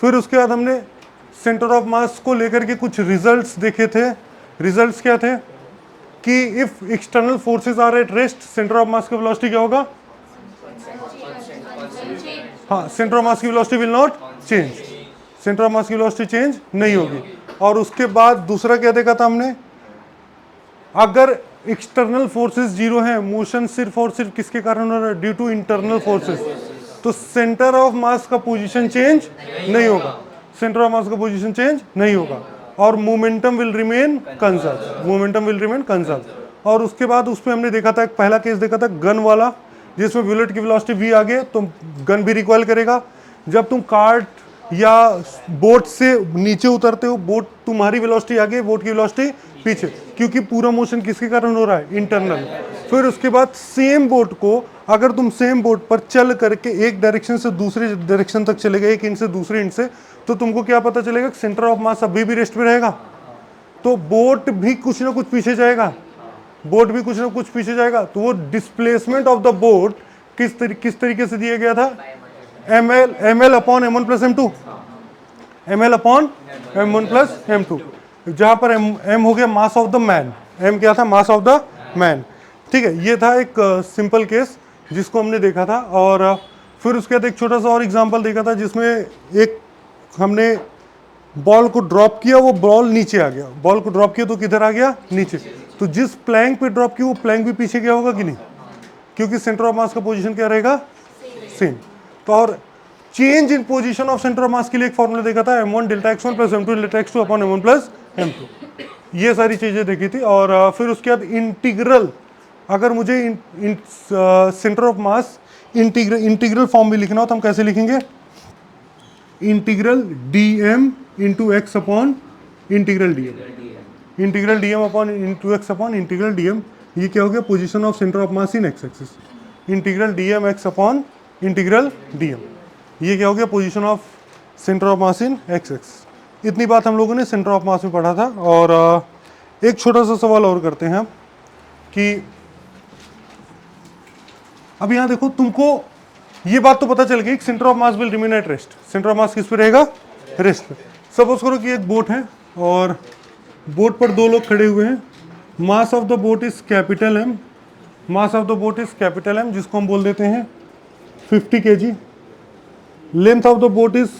फिर उसके बाद हमने सेंटर ऑफ मास को लेकर के कुछ रिजल्ट्स देखे थे। रिजल्ट्स क्या थे कि if external forces are at rest, centre of mass की वेलोसिटी क्या होगा? हाँ, सेंटर ऑफ मास की velocity will not change, centre of mass की वेलोसिटी चेंज नहीं होगी। और उसके बाद दूसरा क्या देखा था हमने, अगर एक्सटर्नल फोर्सेस जीरो हैं, मोशन सिर्फ और सिर्फ किसके कारण हो रहा है? ड्यू टू इंटरनल फोर्सेस, तो सेंटर ऑफ मास का पोजीशन चेंज नहीं होगा, सेंटर ऑफ मास का पोजीशन चेंज नहीं होगा, और momentum will remain conserve, momentum will remain conserve. और उसके बाद उसमें हमने देखा था, एक पहला केस देखा था गन वाला, जिसमें बुलेट की वेलोसिटी v आगे तो गन भी रिकॉइल करेगा। जब तुम कार्ट या बोट से नीचे उतरते हो, बोट तुम्हारी वेलोसिटी आगे, बोट की वेलोसिटी पीछे, क्योंकि पूरा मोशन किसके कारण हो रहा है? इंटरनल। फिर उसके बाद सेम बोट को अगर तुम सेम बोट पर चल करके एक डायरेक्शन से दूसरे डायरेक्शन तक चले गए, एक इंच से दूसरे इंच से, तो तुमको क्या पता चलेगा? सेंटर ऑफ मास अभी भी रेस्ट में रहेगा, तो बोट भी कुछ ना कुछ पीछे जाएगा, बोट भी कुछ ना कुछ पीछे जाएगा। तो वो डिस्प्लेसमेंट ऑफ द बोट किस तरीके से दिया गया था? ml upon m1 plus m2, ml upon m1 plus m2, जहां पर m हो गया मास ऑफ द मैन, m क्या था? मास ऑफ द मैन। ठीक है, ये था एक सिंपल केस जिसको हमने देखा था। और फिर उसके बाद एक छोटा सा और एग्जांपल देखा था, जिसमें एक हमने बॉल को ड्रॉप किया, वो बॉल नीचे आ गया, बॉल को ड्रॉप किया तो किधर आ गया? नीचे। तो जिस प्लैंक पे ड्रॉप किया वो प्लैंक भी पीछे गया होगा कि नहीं? क्योंकि सेंटर ऑफ मास का पोजीशन क्या रहेगा? सेम। तो और change in position of centre of मास के लिए एक फॉर्मूला देखा था, m1 delta x1 plus m2 delta x2 upon m1 plus m2, ये सारी चीजें देखी थी। और फिर उसके बाद इंटीग्रल, अगर मुझे centre of mass integral form में लिखना हो तो हम कैसे लिखेंगे? Integral dm into x upon integral dm, integral dm upon into x upon integral dm। ये क्या हो गया? Position of centre of mass in x axis, integral dm x upon integral dm। ये क्या हो गया? Position of centre of mass in x axis. इतनी बात हम लोगों ने सेंटर ऑफ मास में पढ़ा था। और एक छोटा सा सवाल और करते हैं कि अब यहाँ देखो, तुमको ये बात तो पता चल गई, centre of mass will remain at rest, centre of मास किस पे रहेगा? रेस्ट पे। सपोज करो कि एक बोट है और बोट पर दो लोग खड़े हुए हैं, mass of the boat is capital M, mass of the boat is capital M, जिसको हम बोल देते हैं 50 kg, length of the boat is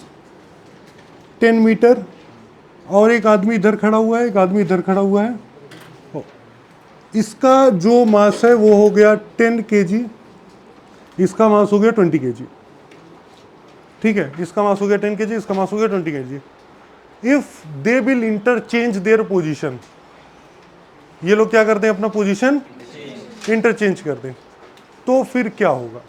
10 metre, और एक आदमी इधर खड़ा हुआ है, एक आदमी इधर खड़ा हुआ है। इसका जो मास है वो हो गया 10 kg, इसका मास हो गया 20 kg। ठीक है, इसका मास हो गया 10 kg, इसका मास हो गया 20 kg। If they will interchange their position, ये लोग क्या करते हैं? अपना पोजीशन इंटरचेंज करते हैं, तो फिर क्या होगा?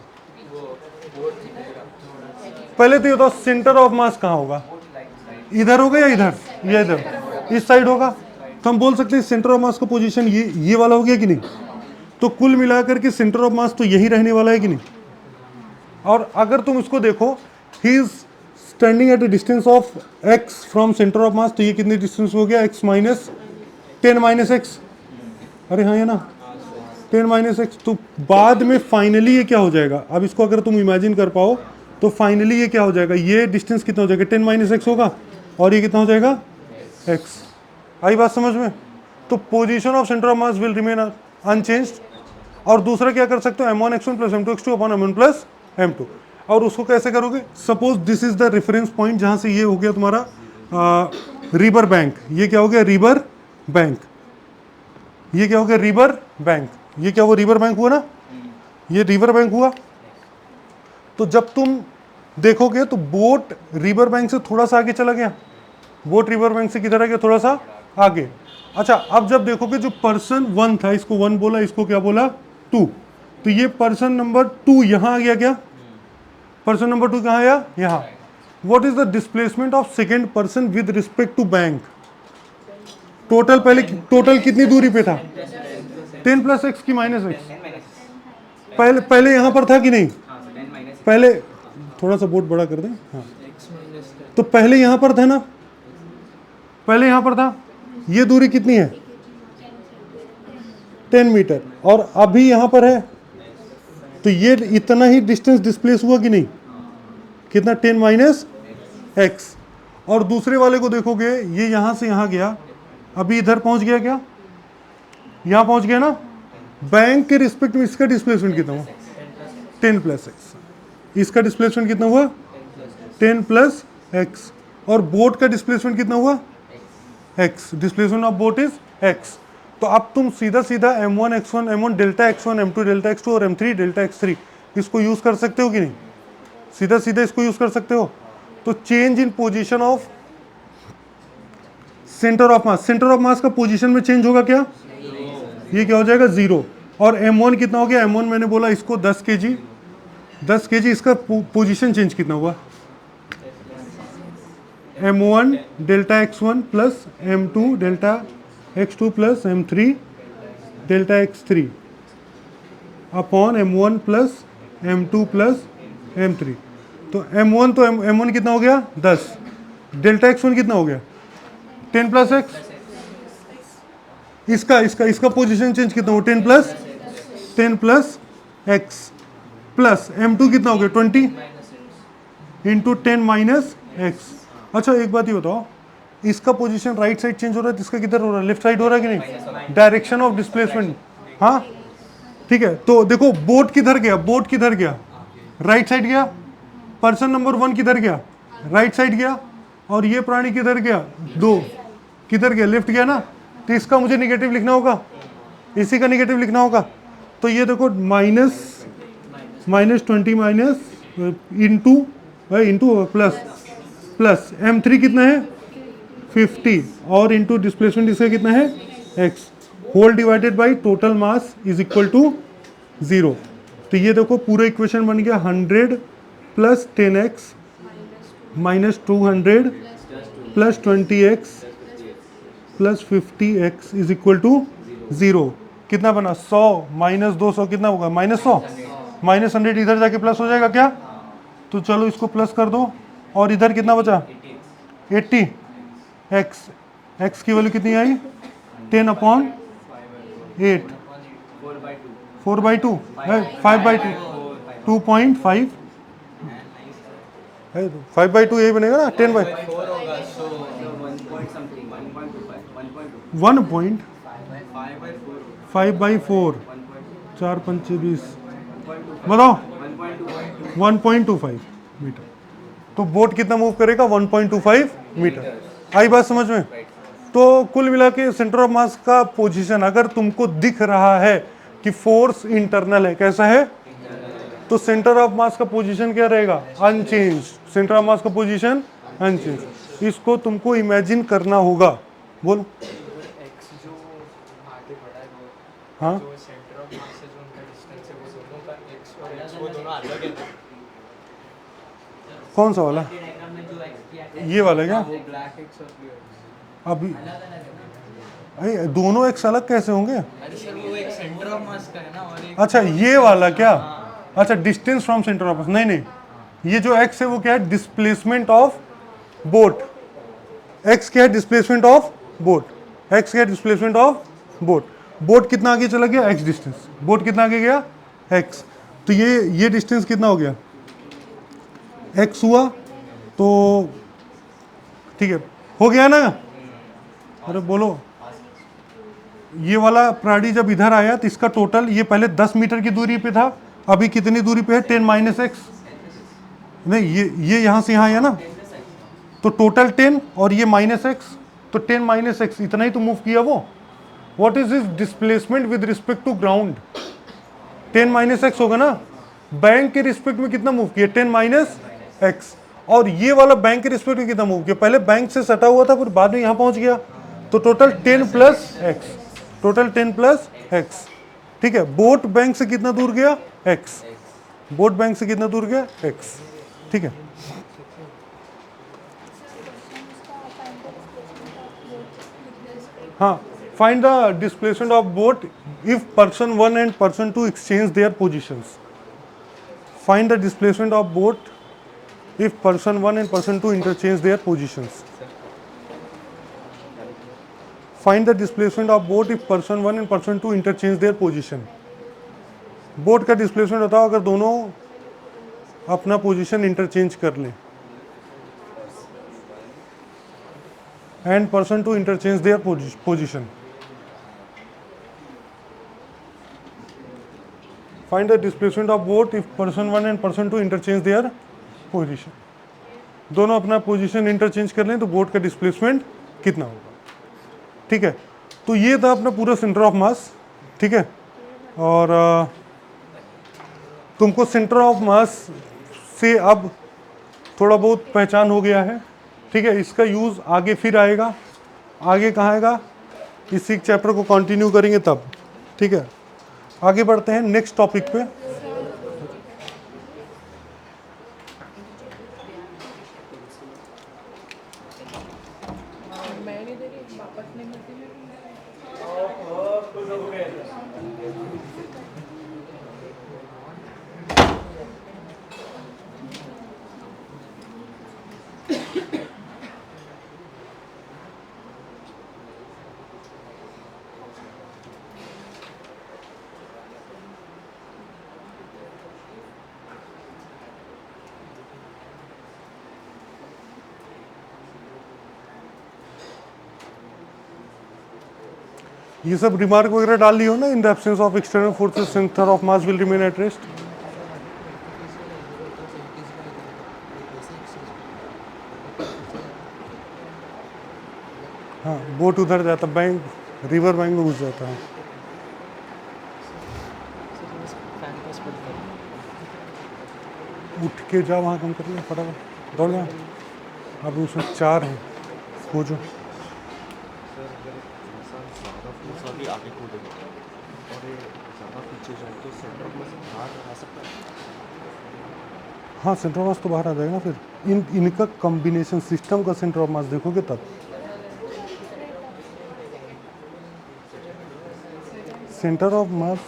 पहले तो ये बताओ, सेंटर ऑफ मास कहाँ होगा? इधर होगा या इधर या इधर? इस साइड होगा। तो हम बोल सकते हैं सेंटर ऑफ मास का पोजीशन ये वाला हो गया कि नहीं? तो कुल मिलाकर के सेंटर ऑफ मास तो यही रहने वाला है कि नहीं? और अगर तुम इसको देखो, he is standing at A distance of x from centre of मास, तो ये कितनी डिस्टेंस हो गया? x माइनस 10 माइनस एक्स, अरे हाँ, ये ना 10 माइनस एक्स। तो बाद में फाइनली ये क्या हो जाएगा? अब इसको अगर तुम इमेजिन कर पाओ तो फाइनली ये क्या हो जाएगा? ये डिस्टेंस कितना हो जाएगा? 10 माइनस एक्स होगा, और ये कितना हो जाएगा? x। आई बात समझ में? तो position of centre of mass will remain unchanged. और दूसरा क्या कर सकते हो? m1 x1 plus m2 x2 upon m1 plus m2। और उसको कैसे करोगे? Suppose this is the reference point, जहां से ये हो गया तुम्हारा रिवर बैंक। ये क्या हो गया? River bank. ये क्या हो गया? River bank. ये क्या हुआ? रिवर बैंक हुआ ना, ये रिवर बैंक हुआ। तो जब तुम देखोगे तो बोट रिवर बैंक से थोड़ा सा आगे चला गया, बोट रिवर बैंक से किधर आ गया? थोड़ा सा आगे। अच्छा, अब जब देखोगे जो पर्सन 1 था, इसको 1 बोला, इसको क्या बोला? 2। तो ये पर्सन नंबर 2 यहां आ गया क्या? पर्सन नंबर 2 कहाँ आया? यहाँ। What is the displacement of second person with respect to bank? Total पहले टोटल कितनी दूरी पे था? 10 प्लस एक्स की माइनस एक्स। पहले यहां पर था कि नहीं? पहले थोड़ा सा बोर्ड बड़ा कर दें। हाँ, तो पहले यहां पर था ना, पहले यहां पर था। ये दूरी कितनी है? 10 मीटर। और अभी यहां पर है, तो ये इतना ही डिस्टेंस डिस्प्लेस हुआ कि नहीं? कितना? 10 माइनस एक्स। और दूसरे वाले को देखोगे ये यहाँ से यहाँ गया, अभी इधर पहुँच गया, क्या यहाँ पहुँच गया ना। बैंक के रिस्पेक्ट में इसका डिस्प्लेसमेंट कितना हुआ? 10 प्लस एक्स। इसका डिस्प्लेसमेंट कितना हुआ? 10 प्लस एक्स। और बोट का डिस्प्लेसमेंट कितना हुआ? X. Displacement of boat is x. तो अब तुम सीधा सीधा m1 x1 m1 delta x1 m2 delta x2 और m3 डेल्टा x3 इसको यूज कर सकते हो कि नहीं? सीधा सीधा इसको यूज कर सकते हो। तो change in position of centre of mass, centre of मास का पोजीशन में चेंज होगा क्या? ये क्या हो जाएगा? 0। और m1 कितना हो गया? m1 मैंने बोला इसको 10 kg, 10 kg। इसका पोजीशन चेंज कितना हुआ? m1 delta x1 plus m2 delta x2 plus m3 delta x3 upon m1 plus m2 plus m3। तो m1 तो m1 कितना हो गया? 10। डेल्टा x1 कितना हो गया? 10 प्लस x। इसका पोजीशन चेंज कितना हो? 10 प्लस x प्लस m2 कितना हो गया? 20 इंटू 10 माइनस x। अच्छा एक बात ये बताओ, इसका पोजीशन राइट साइड चेंज हो रहा है, इसका किधर हो रहा है? लेफ्ट साइड हो रहा है कि नहीं? Direction of displacement. हाँ ठीक है। तो देखो बोट किधर गया? बोट किधर गया? राइट साइड गया। पर्सन नंबर 1 किधर गया? राइट साइड गया। और ये प्राणी किधर गया? 2 किधर गया? लेफ्ट गया ना। तो इसका मुझे निगेटिव लिखना होगा, इसी का निगेटिव लिखना होगा। तो ये देखो minus 20 minus into plus m3 कितना है? 50 और इंटू डिस्प्लेसमेंट इसका कितना है? x whole divided by total mass is equal to 0। तो ये देखो पूरा इक्वेशन बन गया 100 plus 10x minus 200 plus 20x plus 50x is equal to 0। कितना बना? 100 माइनस 200 कितना होगा? -100। माइनस 100 इधर जाके प्लस हो जाएगा क्या? तो चलो इसको प्लस कर दो। और इधर कितना बचा? 80। x की वैल्यू कितनी आई? 10 अपॉन 8 4/2 5/2 2.5 5/2 यही बनेगा ना। 10 बाई 1.5/4 4 5 20 बताओ 1.25 मीटर। तो बोट कितना मूव करेगा? 1.25 मीटर। आई बात समझ में? तो कुल मिला के सेंटर ऑफ मास का पोजीशन अगर तुमको दिख रहा है कि फोर्स इंटरनल है, कैसा है? तो सेंटर ऑफ मास का पोजीशन क्या रहेगा? अनचेंज। सेंटर ऑफ मास का पोजीशन अनचेंज। इसको तुमको इमेजिन करना होगा। बोल। हाँ कौन सा वाला? ये वाला क्या? अभी अरे दोनों एक्स अलग कैसे होंगे? अच्छा ये वाला क्या? अच्छा डिस्टेंस फ्रॉम सेंटर ऑफ मास। नहीं, ये जो एक्स है वो क्या है? Displacement of boat. एक्स क्या है? Displacement of boat. एक्स क्या है? Displacement of boat. बोट कितना आगे चला गया? X distance. बोट कितना आगे गया? एक्स। तो ये डिस्टेंस कितना हो गया? एक्स हुआ। तो ठीक है, हो गया ना? अरे बोलो। ये वाला प्राणी जब इधर आया तो इसका टोटल, ये पहले 10 मीटर की दूरी पे था, अभी कितनी दूरी पे है? 10 माइनस एक्स। नहीं ये यहाँ से यहाँ आया ना, तो टोटल 10 और ये माइनस एक्स, तो 10 माइनस एक्स इतना ही तो मूव किया वो। What is this displacement with respect to ground? 10 minus x होगा ना। बैंक के रिस्पेक्ट में कितना मूव किया? 10 माइनस एक्स। और ये वाला बैंक के रिस्पेक्ट में कितना मूव किया? पहले बैंक से सटा हुआ था, फिर बाद में यहाँ पहुँच गया। तो total 10 plus x, total 10 plus x. ठीक है। बोट बैंक से कितना दूर गया? एक्स। बोट बैंक से कितना दूर गया? एक्स। ठीक है। हाँ, find the displacement of boat if person 1 and person 2 exchange their positions. Find the displacement of boat if person 1 and person 2 interchange their positions. Find the displacement of boat if person 1 and person 2 interchange their position. Boat का displacement बताओ अगर दोनों अपना position interchange कर लें। and person to interchange their position. Find the displacement of both if person 1 and person 2 interchange their position. दोनों अपना position interchange कर लें तो बोट का डिस्प्लेसमेंट कितना होगा. ठीक है, तो ये था अपना पूरा सेंटर ऑफ मास. ठीक है, और तुमको सेंटर ऑफ मास से अब थोड़ा बहुत पहचान हो गया है. ठीक है, इसका यूज़ आगे फिर आएगा. आगे कहाँ आएगा, इसी चैप्टर को कंटिन्यू करेंगे तब. ठीक है, आगे बढ़ते हैं नेक्स्ट टॉपिक पे. ये सब रिमार्क वगैरह डाल ली हो ना. In the absence of external forces centre of mass will remain at rest. हाँ, बोट उधर जाता, बैंक रिवर बैंक में घुस जाता है. उठ के जाओ, वहाँ कम कर लो, फटाफट दौड़ जाओ. अब उसमें 4 हैं, खोजो. आगे कूदेगा और ये ज़्यादा पीछे जाए तो सेंटर ऑफ मास बाहर आ सकता है. हाँ, सेंटर ऑफ मास तो बाहर आ जाएगा ना. फिर इनका कॉम्बिनेशन सिस्टम का सेंटर ऑफ मास देखोगे तब. सेंटर ऑफ मास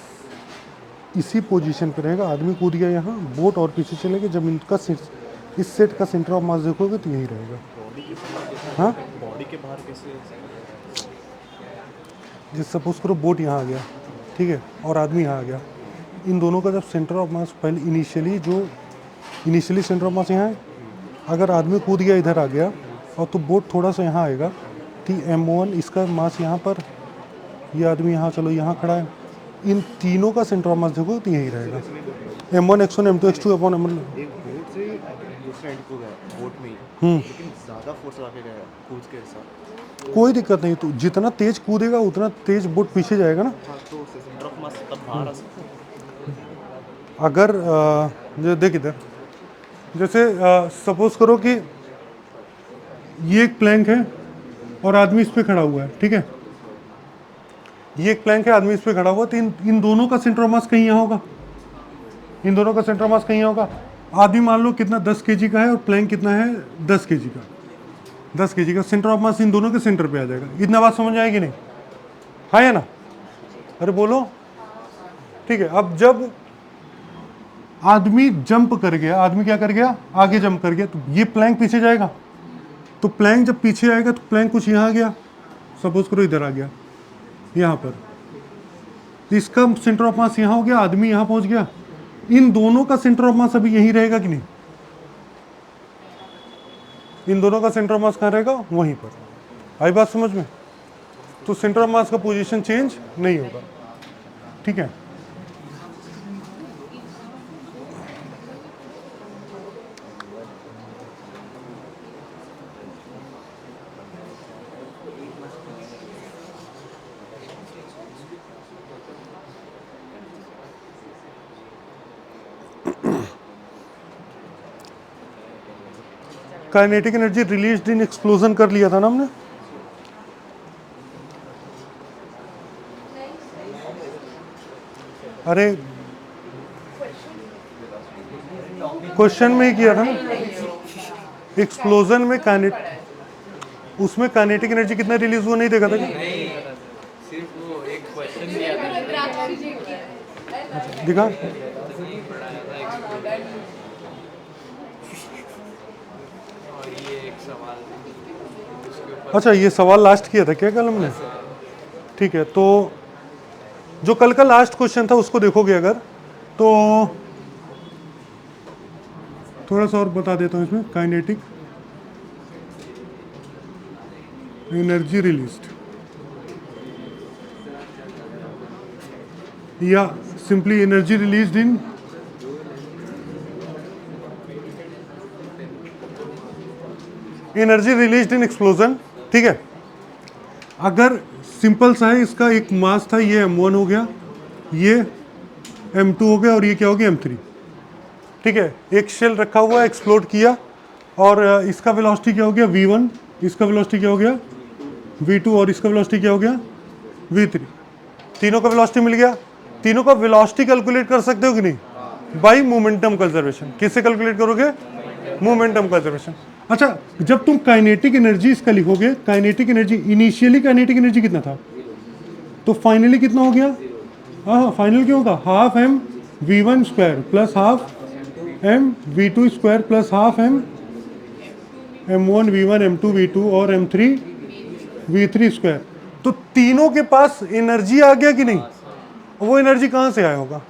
इसी पोजीशन पे रहेगा. आदमी कूद गया यहाँ, बोट और पीछे चले गए. जब इनका इस सेट का सेंटर ऑफ मास देखोगे तो यही रहेगा. बॉडी के बाहर. हाँ, बॉडी के बाहर कैसे. जैसे सपोज करो बोट यहाँ आ गया, ठीक है, और आदमी यहाँ आ गया. इन दोनों का जब सेंटर ऑफ मास पहले इनिशियली सेंटर ऑफ मास यहाँ है. अगर आदमी कूद गया इधर आ गया और तो बोट थोड़ा सा यहाँ आएगा, ठीक. M1 इसका मास यहाँ पर, ये आदमी यहाँ, चलो यहाँ खड़ा है. इन तीनों का सेंटर ऑफ मास देखो तो यही रहेगा. M1 X1 M2 X2 upon M1. एक बोट से दूसरे एंड को गया बोट में ही, लेकिन ज़्यादा फोर्स आके गया कूद के साथ. कोई दिक्कत नहीं. तो जितना तेज कूदेगा उतना तेज बोट पीछे जाएगा ना. हाँ, तो सेंटर ऑफ मास तब बाहर आ सकता है. अगर देख इधर, जैसे सपोज करो कि ये एक प्लैंक है और आदमी इस पे खड़ा हुआ है. ठीक है, ये एक प्लैंक है, आदमी इस पे खड़ा हुआ. तो इन दोनों का सेंटर ऑफ मास कहीं यहाँ होगा. इन दोनों का सेंटर ऑफ मास कहीं यहाँ होगा. आदमी मान लो कितना 10 kg का है और प्लैंक कितना है 10 kg का. 10 kg का सेंटर ऑफ मास इन दोनों के सेंटर पे आ जाएगा. इतना बात समझ आएगी नहीं? हाँ या ना? अरे बोलो. ठीक है, अब जब आदमी जंप कर गया, आदमी क्या कर गया, आगे जंप कर गया, तो ये प्लैंक पीछे जाएगा. तो प्लैंक जब पीछे आएगा तो प्लैंक कुछ यहाँ गया, सपोज करो इधर आ गया, यहाँ पर. तो इसका सेंटर ऑफ मास यहाँ हो गया, आदमी यहाँ पहुँच गया. इन दोनों का सेंटर ऑफ मास अभी यहीं रहेगा कि नहीं? इन दोनों का सेंटर ऑफ मास कहाँ रहेगा? वहीं पर. आई बात समझ में? तो सेंटर ऑफ मास का पोजीशन चेंज नहीं होगा. ठीक है, kinetic energy released in explosion कर लिया था ना हमने. अरे क्वेश्चन में ही किया था ना. एक्सप्लोजन में उसमें काइनेटिक एनर्जी कितना रिलीज हुआ नहीं देखा था क्या? सिर्फ वो एक क्वेश्चन दिया था. दिखा. और ये एक सवाल उसके ऊपर अच्छा, ये सवाल लास्ट किया था क्या कल हमने? ठीक है, तो जो कल का लास्ट क्वेश्चन था उसको देखोगे अगर, तो थोड़ा सा और बता देता हूँ इसमें. काइनेटिक एनर्जी रिलीज्ड, या simply energy released in explosion. ठीक है, अगर सिंपल सा है, इसका एक मास था, ये m1 हो गया, ये m2 हो गया और ये क्या हो गया m3। ठीक है, एक शेल रखा हुआ एक्सप्लोड किया और इसका वेलोसिटी क्या हो गया v1, इसका वेलोसिटी क्या हो गया v2 और इसका वेलोसिटी क्या हो गया v3। तीनों का वेलोसिटी मिल गया। तीनों का वेलोसिटी कैलकुलेट कर सकते हो कि नहीं? By momentum conservation. किससे कैलकुलेट करोगे? Momentum conservation. अच्छा, जब तुम काइनेटिक एनर्जी इसका लिखोगे, kinetic energy, initially kinetic energy कितना था, तो फाइनली कितना हो गया? हाँ, फाइनल क्या होगा? Half m v1 square plus half m v2 square plus half m m1 v1 m2 v2 और m3 v3 स्क्वायर। तो तीनों के पास एनर्जी आ गया कि नहीं? वो एनर्जी कहाँ से आया होगा?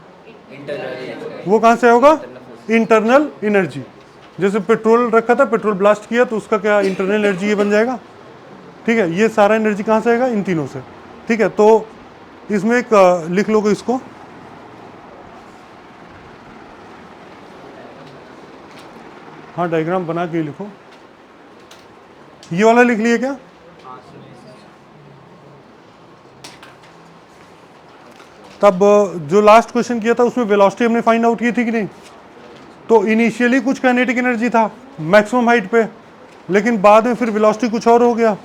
वो कहाँ से आया होगा? Internal energy. जैसे पेट्रोल रखा था, पेट्रोल ब्लास्ट किया तो उसका क्या इंटरनल एनर्जी ये बन जाएगा। ठीक है, ये सारा एनर्जी कहाँ से आएगा? इन तीनों से। ठीक है, तो इसमें एक लिख लोगे इसको, हाँ डायग्राम बना के लिखो। ये वाला लिख लिए क्या? तब जो लास्ट क्वेश्चन किया था उसमें वेलोसिटी हमने फाइंड आउट की थी कि नहीं? तो इनिशियली कुछ काइनेटिक एनर्जी था मैक्सिमम हाइट पे, लेकिन बाद में फिर वेलोसिटी कुछ और हो गया।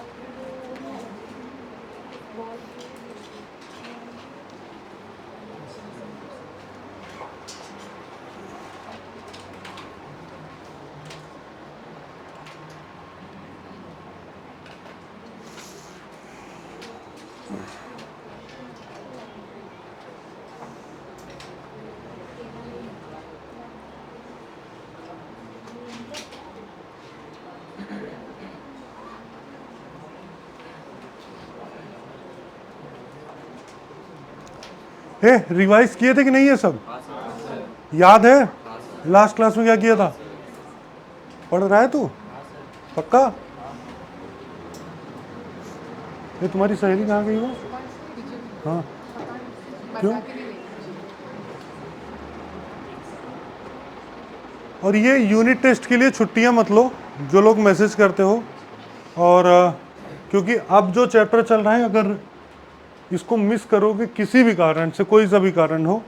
रिवाइज किए थे कि नहीं ये सब? याद है लास्ट क्लास में क्या किया था? पढ़ रहा है तू? पक्का? ये तुम्हारी सहेली कहाँ गई वो? हाँ, क्यों? और ये यूनिट टेस्ट के लिए छुट्टियां मत लो जो लोग मैसेज करते हो। और क्योंकि अब जो चैप्टर चल रहा है, अगर इसको मिस करोगे किसी भी कारण से, कोई सा भी कारण हो,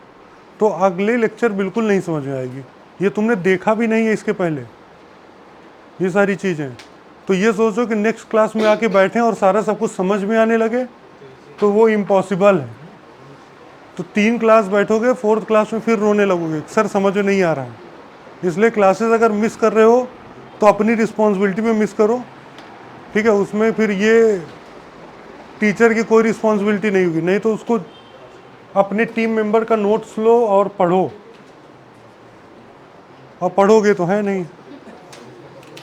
तो अगले लेक्चर बिल्कुल नहीं समझ में आएगी। ये तुमने देखा भी नहीं है इसके पहले, ये सारी चीज़ें। तो ये सोचो कि नेक्स्ट क्लास में आके बैठें और सारा सब कुछ समझ में आने लगे, तो वो इम्पॉसिबल है। तो 3 क्लास बैठोगे, 4th क्लास में फिर रोने लगोगे, सर समझ में नहीं आ रहा है। इसलिए क्लासेस अगर मिस कर रहे हो तो अपनी रिस्पॉन्सिबिलिटी में मिस करो। ठीक है, उसमें फिर ये टीचर की कोई रिस्पॉन्सिबिलिटी नहीं होगी। नहीं तो उसको अपने टीम मेंबर का नोट्स लो और पढ़ो, और पढ़ोगे तो है नहीं।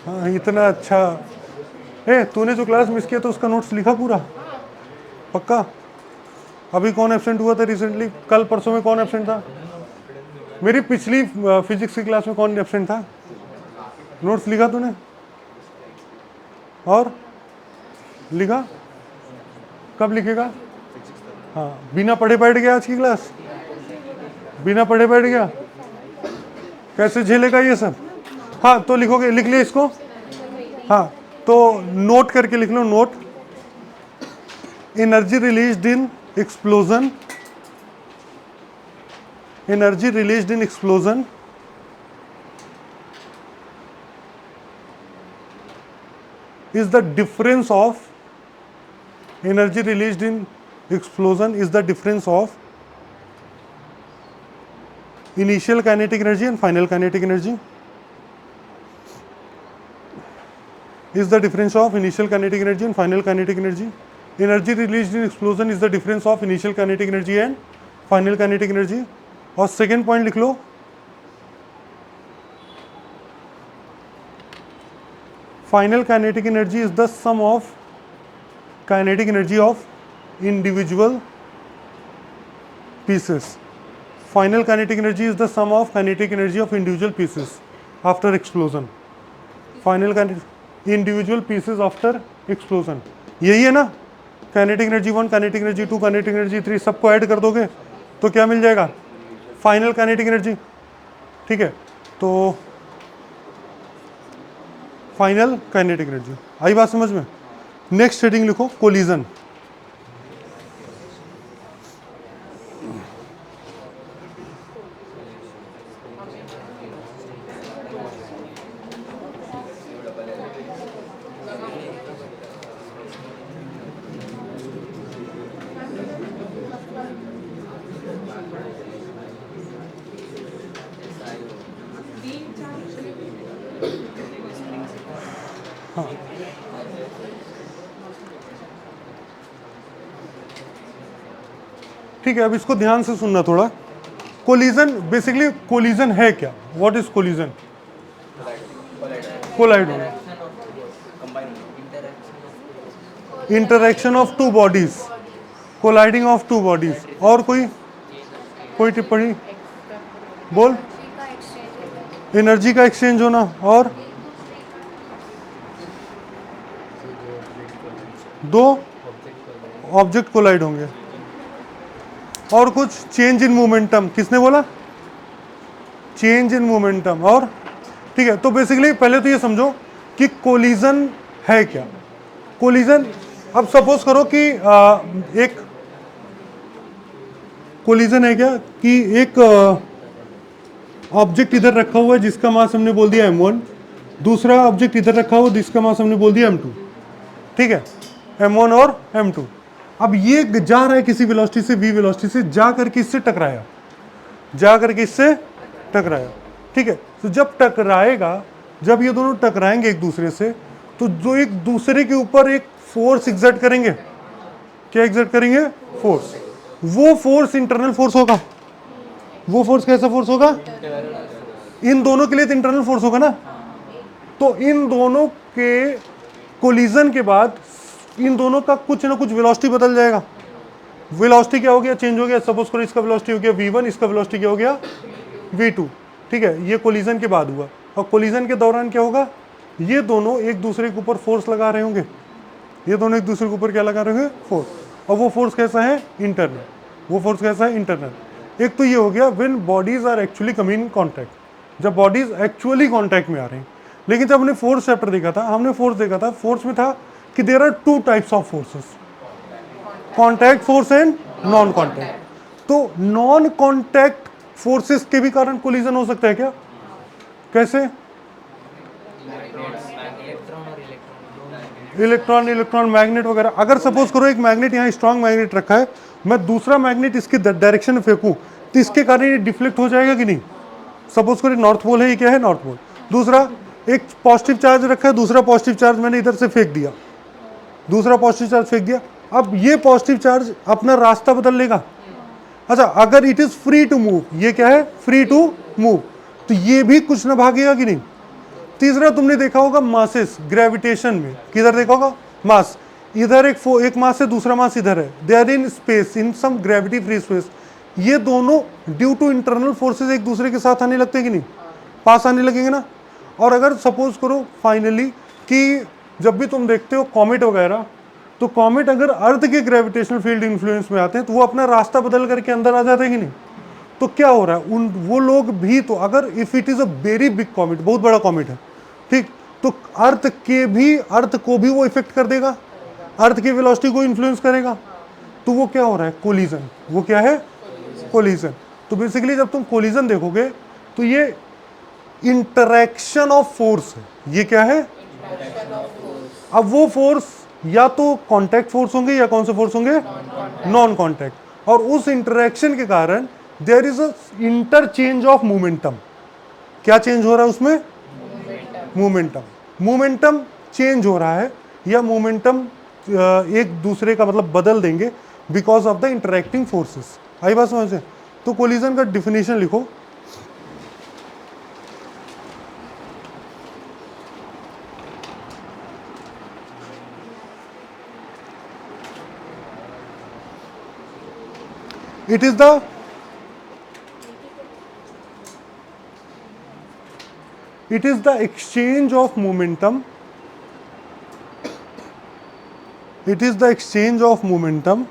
हाँ, इतना अच्छा। तूने जो क्लास मिस किया तो उसका नोट्स लिखा पूरा? पक्का? अभी कौन एब्सेंट हुआ था रिसेंटली? कल परसों में कौन एब्सेंट था? मेरी पिछली फिजिक्स की क्लास में कौन एब्सेंट था? नोट्स लिखा तूने? और लिखा? कब लिखेगा? हाँ, बिना पढ़े बैठ गया आज की क्लास? बिना पढ़े बैठ गया? कैसे झेलेगा ये सब? हाँ, तो लिखोगे, लिख लिया इसको? हाँ, तो नोट करके लिख लो। Note, energy released in explosion, energy released in explosion is the difference of energy released in explosion is the difference of initial kinetic energy and final kinetic energy, is the difference of initial kinetic energy and final kinetic energy. Energy released in explosion is the difference of initial kinetic energy and final kinetic energy. और second point लिख लो, final kinetic energy is the sum of kinetic energy of individual pieces. Final kinetic energy is the sum of kinetic energy of individual pieces after explosion. Final kinetic individual pieces after explosion. यही है ना, kinetic energy 1, kinetic energy 2, kinetic energy 3 सबको add कर दोगे तो क्या मिल जाएगा, final kinetic energy. ठीक है, तो फाइनल काइनेटिक एनर्जी। आई बात समझ में। नेक्स्ट हेडिंग लिखो, कोलिजन। ठीक है, अब इसको ध्यान से सुनना थोड़ा। कोलिजन, बेसिकली कोलिजन है क्या, व्हाट इज कोलिजन? कोलाइड होना, interaction of two bodies, colliding of two bodies. और कोई टिप्पणी बोल। एनर्जी का एक्सचेंज होना, और दो ऑब्जेक्ट कोलाइड होंगे, और कुछ चेंज इन मोमेंटम। किसने बोला? Change in momentum. और ठीक है, तो बेसिकली पहले तो ये समझो कि कोलिजन है क्या। कोलिजन, अब सपोज करो कि एक कोलिजन है क्या कि एक ऑब्जेक्ट इधर रखा हुआ है जिसका मास हमने बोल दिया m1, दूसरा ऑब्जेक्ट इधर रखा हुआ जिसका मास हमने बोल दिया m2। ठीक है, m1 और m2। अब ये जा रहा है किसी वेलोसिटी से, v वेलोसिटी से, जा करके इससे टकराया, जा करके इससे टकराया। ठीक है, तो जब टकराएगा, जब ये दोनों टकराएंगे एक दूसरे से, तो जो एक दूसरे के ऊपर एक फोर्स एग्जर्ट करेंगे। क्या एग्जर्ट करेंगे? फोर्स। वो फोर्स इंटरनल फोर्स होगा। वो फोर्स कैसा फोर्स होगा? इन दोनों के लिए तो इंटरनल फोर्स होगा ना। तो इन दोनों के कोलिजन के बाद इन दोनों का कुछ ना कुछ वेलोसिटी बदल जाएगा। वेलोसिटी क्या हो गया? चेंज हो गया। सपोज करो इसका वेलोसिटी हो गया v1, इसका वेलोसिटी क्या हो गया? v2। ठीक है, ये कोलिजन के बाद हुआ। और कोलिजन के दौरान क्या होगा? ये दोनों एक दूसरे के ऊपर फोर्स लगा रहे होंगे। ये दोनों एक दूसरे के ऊपर क्या लगा रहे होंगे? फोर्स। और वो फोर्स कैसा है? इंटरनल। वो फोर्स कैसा है? इंटरनल। एक तो ये हो गया when bodies are actually coming in contact, जब बॉडीज एक्चुअली कॉन्टैक्ट में आ रही हैं। लेकिन जब हमने फोर्स चैप्टर देखा था, हमने फोर्स देखा था, फोर्स में था कि there are two types of forces, contact force and non contact. तो नॉन कॉन्टैक्ट फोर्सेस के भी कारण कोलिजन हो सकता है क्या? कैसे? इलेक्ट्रॉन मैग्नेट वगैरह। अगर सपोज करो एक मैग्नेट यहाँ स्ट्रॉन्ग मैग्नेट रखा है, मैं दूसरा मैग्नेट इसकी डायरेक्शन में फेंकूं तो इसके कारण ये डिफ्लेक्ट हो जाएगा कि नहीं? सपोज करो नॉर्थ पोल है, ये क्या है? North pole. दूसरा एक पॉजिटिव चार्ज रखा है, दूसरा पॉजिटिव चार्ज मैंने इधर से फेंक दिया, दूसरा पॉजिटिव चार्ज फेंक दिया। अब ये पॉजिटिव चार्ज अपना रास्ता बदल लेगा। अच्छा, अगर it is free to move, ये क्या है? फ्री टू मूव, तो ये भी कुछ ना भागेगा कि नहीं? तीसरा तुमने देखा होगा मासेस, ग्रेविटेशन में किधर देखा होगा? मास इधर एक मास है, दूसरा मास इधर है, they are in space, in some gravity free space. ये दोनों ड्यू टू इंटरनल फोर्सेस एक दूसरे के साथ आने लगते हैं कि नहीं? पास आने लगेंगे ना। और अगर सपोज करो फाइनली कि जब भी तुम देखते हो कॉमेट वगैरह, तो कॉमेट अगर अर्थ के ग्रेविटेशनल फील्ड इन्फ्लुएंस में आते हैं तो वो अपना रास्ता बदल करके अंदर आ जाते हैं कि नहीं? तो क्या हो रहा है, उन वो लोग भी तो, अगर if it is a very big comet, बहुत बड़ा कॉमेट है, ठीक, तो अर्थ को भी वो इफेक्ट कर देगा, अर्थ की वेलोसिटी को इन्फ्लुएंस करेगा। तो वो क्या हो रहा है? कोलिजन। वो क्या है? कोलिजन। तो बेसिकली जब तुम कोलिजन देखोगे तो ये इंटरेक्शन ऑफ फोर्स है। ये क्या है? अब वो फोर्स या तो कांटेक्ट फोर्स होंगे या कौन से फोर्स होंगे? Non contact. और उस इंटरेक्शन के कारण there is a interchange of momentum. क्या चेंज हो रहा है उसमें? मोमेंटम चेंज हो रहा है, या मोमेंटम एक दूसरे का मतलब बदल देंगे because of the interacting forces. आई बात समझ में? तो कोलिजन का डिफिनेशन लिखो। It is the exchange of momentum it is the exchange of momentum,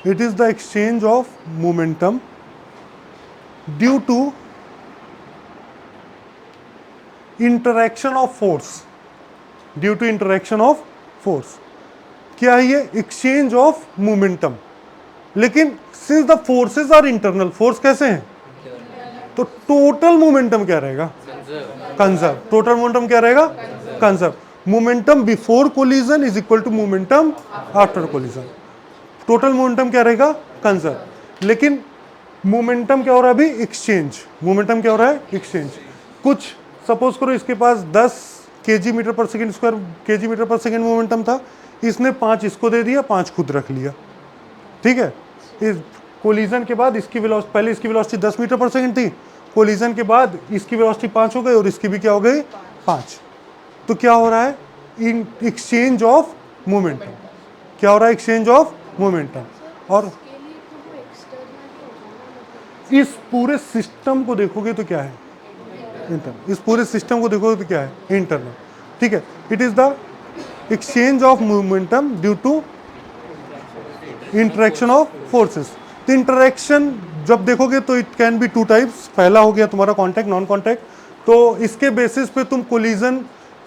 it is the exchange of momentum due to interaction of force, due to interaction of force. क्या है ये? exchange of momentum. लेकिन since the forces are internal, force कैसे हैं? तो total momentum क्या रहेगा? Conserve. Total momentum क्या रहेगा? Conserve. Momentum before collision is equal to momentum after collision. Total momentum क्या रहेगा? कंजर्व. लेकिन मोमेंटम क्या हो रहा है अभी? एक्सचेंज. मोमेंटम क्या हो रहा है? एक्सचेंज. कुछ सपोज करो इसके पास 10 kg metre per second square kg metre per second momentum था, इसने 5 इसको दे दिया, 5 खुद रख लिया. ठीक है. इस कोलिजन के बाद इसकी वेलोसिटी, पहले इसकी वेलोसिटी 10 मीटर पर सेकंड थी, कोलिजन के बाद इसकी वेलोसिटी 5 हो गई और इसकी भी क्या हो गई? 5. तो क्या हो रहा है? In exchange of momentum. क्या हो रहा है? Exchange of momentum. और इस पूरे सिस्टम को देखोगे तो क्या है? इंटरनल. इस पूरे सिस्टम को देखोगे तो क्या है? इंटरनल. ठीक है. It is the exchange of momentum due to interaction of forces. तो इंटरेक्शन जब देखोगे तो इट कैन बी 2 टाइप्स. पहला हो गया तुम्हारा कांटेक्ट, नॉन कांटेक्ट. तो इसके बेसिस पे तुम कोलिजन,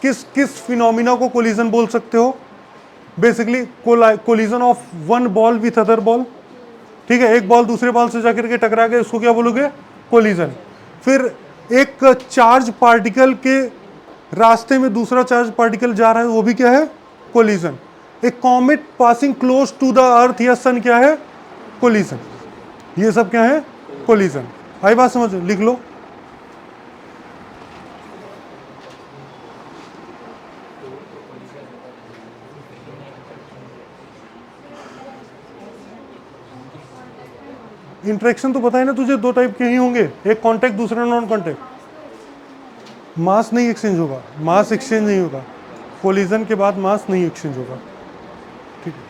किस किस फिनोमिना को कोलिजन बोल सकते हो? Basically collision of one ball with other ball. ठीक है. एक बॉल दूसरे बॉल से जाकर के टकरा गए, उसको क्या बोलोगे? कोलिजन. फिर एक चार्ज पार्टिकल के रास्ते में दूसरा चार्ज पार्टिकल जा रहा है, वो भी क्या है? कोलिजन. एक comet passing close to the earth या सन क्या है? कोलिजन. ये सब क्या है? कोलिजन. आई बात समझ? लिख लो. इंटरेक्शन तो पता है ना तुझे, 2 टाइप के ही होंगे, एक कांटेक्ट, दूसरा नॉन कांटेक्ट. मास नहीं एक्सचेंज होगा, मास एक्सचेंज नहीं होगा. कोलिजन के बाद मास नहीं एक्सचेंज होगा. ठीक है.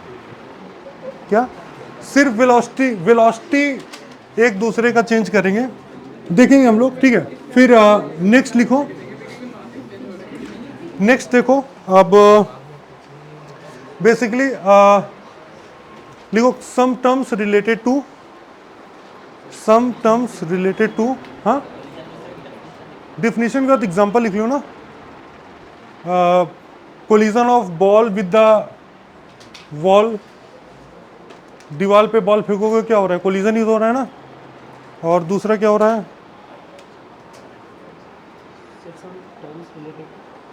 क्या? सिर्फ वेलोसिटी, वेलोसिटी एक दूसरे का चेंज करेंगे, देखेंगे हम लोग. ठीक है. फिर नेक्स्ट लिखो. नेक्स्ट देखो. अब बेसिकली लिखो some terms related to, some terms related to. हाँ, डिफिनेशन का एग्जांपल लिख लो ना. Collision of ball with the wall. दीवार पे बॉल फेंकोगे क्या हो रहा है? कोलिजन ही तो हो रहा है ना. और दूसरा क्या हो रहा है?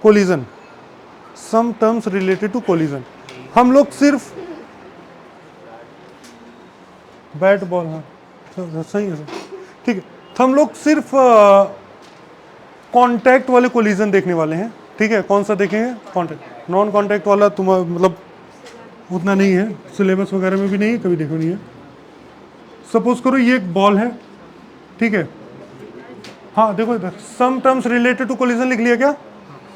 Collision. Some terms related to collision. हम लोग सिर्फ बैट बॉल, हाँ सही है. ठीक है. तो हम लोग सिर्फ कांटेक्ट वाले कोलिजन देखने वाले हैं. ठीक है. कौन सा देखेंगे? कांटेक्ट. नॉन कांटेक्ट वाला तुम मतलब उतना नहीं है, सिलेबस वगैरह में भी नहीं है, कभी देखो नहीं है. सपोज करो ये एक बॉल है. ठीक है. हाँ देखो इधर, some terms related to collision लिख लिया क्या?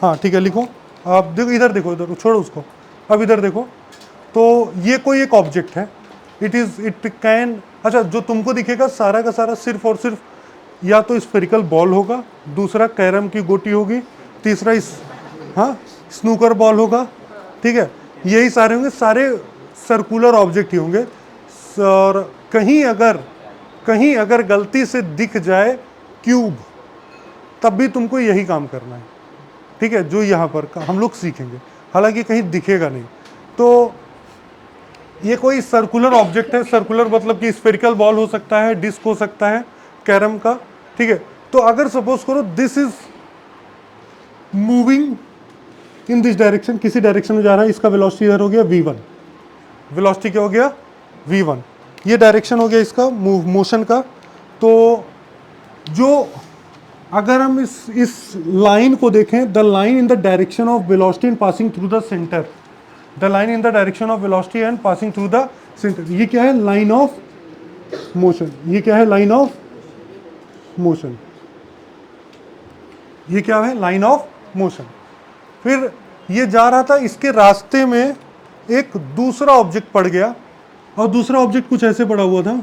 हाँ ठीक है, लिखो. आप देखो इधर, देखो इधर, छोड़ो उसको. अब इधर देखो. तो ये कोई एक ऑब्जेक्ट है. इट कैन, अच्छा जो तुमको दिखेगा सारा का सारा सिर्फ और सिर्फ या तो स्फेरिकल बॉल होगा, दूसरा कैरम की गोटी होगी, तीसरा स्नूकर बॉल होगा. ठीक है. यही सारे होंगे, सारे सर्कुलर ऑब्जेक्ट ही होंगे. और कहीं अगर गलती से दिख जाए क्यूब, तब भी तुमको यही काम करना है. ठीक है. जो यहाँ पर हम लोग सीखेंगे, हालांकि कहीं दिखेगा नहीं. तो ये कोई सर्कुलर ऑब्जेक्ट है. सर्कुलर मतलब कि स्फेरिकल बॉल हो सकता है, डिस्क हो सकता है, कैरम का. ठीक है. तो अगर सपोज करो this is moving in this direction, किसी डायरेक्शन में जा रहा है, इसका वेलोसिटी इधर हो गया v1. वेलोसिटी क्या हो गया? v1. ये डायरेक्शन हो गया इसका मोशन का. तो जो अगर हम इस लाइन को देखें, the line in the direction of velocity and passing through the centre, the line in the direction of velocity and passing through the centre, ये क्या है? Line of motion. ये क्या है? Line of motion. ये क्या है? Line of motion. फिर ये जा रहा था, इसके रास्ते में एक दूसरा ऑब्जेक्ट पड़ गया, और दूसरा ऑब्जेक्ट कुछ ऐसे पड़ा हुआ था.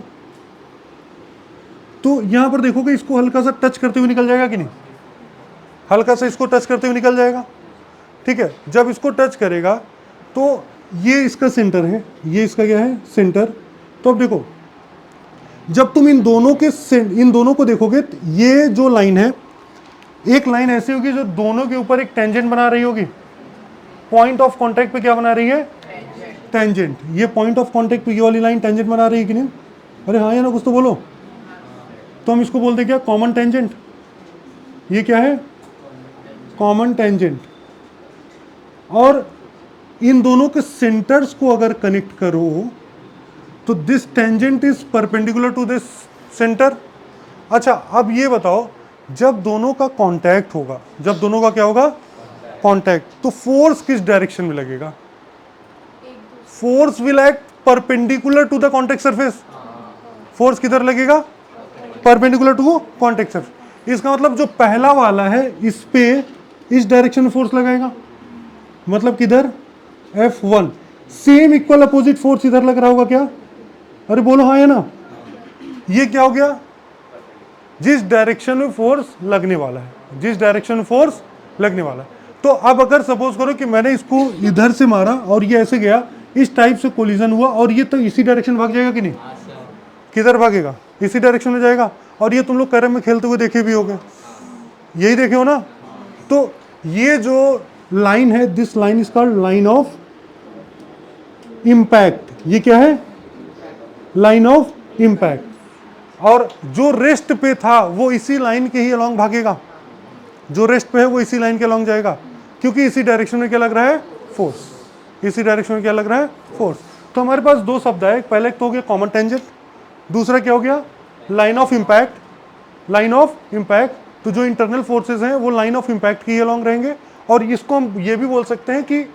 तो यहां पर देखोगे इसको हल्का सा टच करते हुए निकल जाएगा कि नहीं? हल्का सा इसको टच करते हुए निकल जाएगा. ठीक है. जब इसको टच करेगा तो ये इसका सेंटर है, ये इसका क्या है, सेंटर। तो अब देखो, जब तुम इन दोनों को देखोगे, तो ये जो लाइन है, एक लाइन ऐसी होगी जो दोनों के ऊपर एक टेंजेंट बना रही होगी। पॉइंट ऑफ कांटेक्ट पे क्या बना रही है, टेंजेंट। ये पॉइंट ऑफ कांटेक्ट पे ये वाली लाइन टेंजेंट बना रही है कि नहीं? अरे हाँ या ना, कुछ तो बोलो। तो हम इसको बोलते क्या, कॉमन टेंजेंट। ये क्या है, कॉमन टेंजेंट। और इन दोनों के सेंटर्स को अगर कनेक्ट करो तो this tangent is perpendicular to this centre. अच्छा, अब ये बताओ, जब दोनों का कांटेक्ट होगा, जब दोनों का क्या होगा, कांटेक्ट, तो फोर्स किस डायरेक्शन में लगेगा? Force will act perpendicular to the contact surface. Force किधर लगेगा, परपेंडिकुलर टू कांटेक्ट सरफेस। इसका मतलब जो पहला वाला है, इस पे इस डायरेक्शन में फोर्स लगाएगा, मतलब किधर, F1। Same equal opposite force इधर लग रहा होगा क्या? अरे बोलो हाँ या ना। ये क्या हो गया, जिस डायरेक्शन में फोर्स लगने वाला है, जिस डायरेक्शन में फोर्स लगने वाला है। तो अब अगर सपोज करो कि मैंने इसको इधर से मारा और ये ऐसे गया, इस टाइप से कोलिजन हुआ, और ये तो इसी डायरेक्शन में भाग जाएगा कि नहीं? किधर भागेगा, इसी डायरेक्शन में जाएगा। और ये तुम लोग कैरम में खेलते हुए देखे भी होगे, यही देखे हो ना। तो ये जो लाइन है, this line is called line of impact. ये क्या है, लाइन ऑफ इंपैक्ट। और जो रेस्ट पे था वो इसी लाइन के ही अलोंग भागेगा, जो रेस्ट पे है वो इसी लाइन के अलोंग जाएगा, क्योंकि इसी डायरेक्शन में क्या लग रहा है, फोर्स। इसी डायरेक्शन में क्या लग रहा है, फोर्स। तो हमारे पास दो शब्द है, पहले तो हो गया कॉमन टेंजेंट, दूसरा क्या हो गया, line of impact. Line of impact, तो जो इंटरनल फोर्सेस हैं वो लाइन ऑफ इंपैक्ट के ही अलोंग रहेंगे। और इसको हम ये भी बोल सकते हैं कि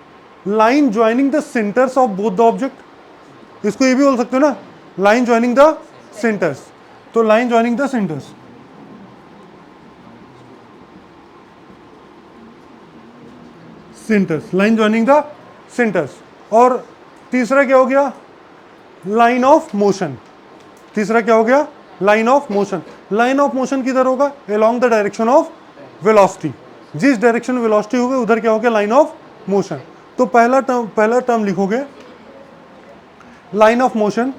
line joining the centres of both the object. इसको ये भी बोल सकते हो ना, लाइन ज्वाइनिंग द सेंटर्स। तो line joining the centres, centres, line joining the centres. और तीसरा क्या हो गया, लाइन ऑफ मोशन। तीसरा क्या हो गया, line of motion. Line of motion किधर होगा, along the direction of velocity. जिस डायरेक्शन में वेलोसिटी होगी उधर क्या हो गया, लाइन ऑफ मोशन। तो पहला टर्म लिखोगे लाइन ऑफ मोशन।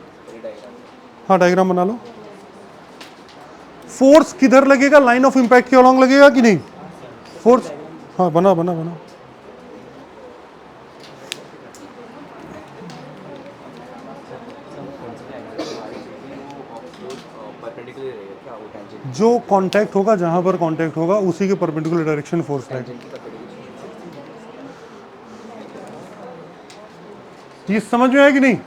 हाँ, डायग्राम बना लो। फोर्स किधर लगेगा, लाइन ऑफ इंपैक्ट के अलोंग लगेगा कि नहीं, फोर्स। हाँ, बना बना बना। जो कांटेक्ट होगा, जहां पर कांटेक्ट होगा उसी के परपेंडिकुलर डायरेक्शन फोर्स लगेगा। ये समझ में आया कि नहीं?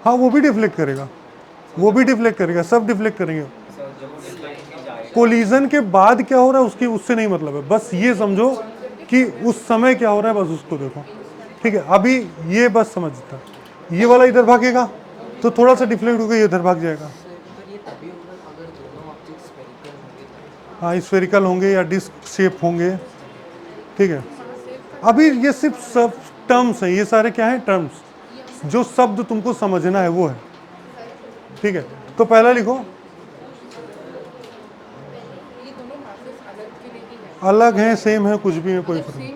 हाँ, वो भी डिफ्लेक्ट करेगा, वो भी डिफ्लेक्ट करेगा, सब डिफ्लेक्ट करेंगे। कोलिजन के बाद क्या हो रहा है उसकी, उससे नहीं मतलब है, बस ये समझो कि उस समय क्या हो रहा है, बस उसको देखो। ठीक है, अभी ये बस समझता, ये वाला इधर भागेगा तो थोड़ा सा डिफ्लेक्ट होगा, ये इधर भाग जाएगा। हाँ, स्फेरिकल होंगे या डिस्क शेप होंगे। ठीक है, अभी ये सिर्फ सब टर्म्स हैं, ये सारे क्या हैं, टर्म्स। जो शब्द तुमको समझना है वो है। ठीक है, तो पहला लिखो, अलग हैं, सेम है, कुछ भी है, कोई फर्क नहीं।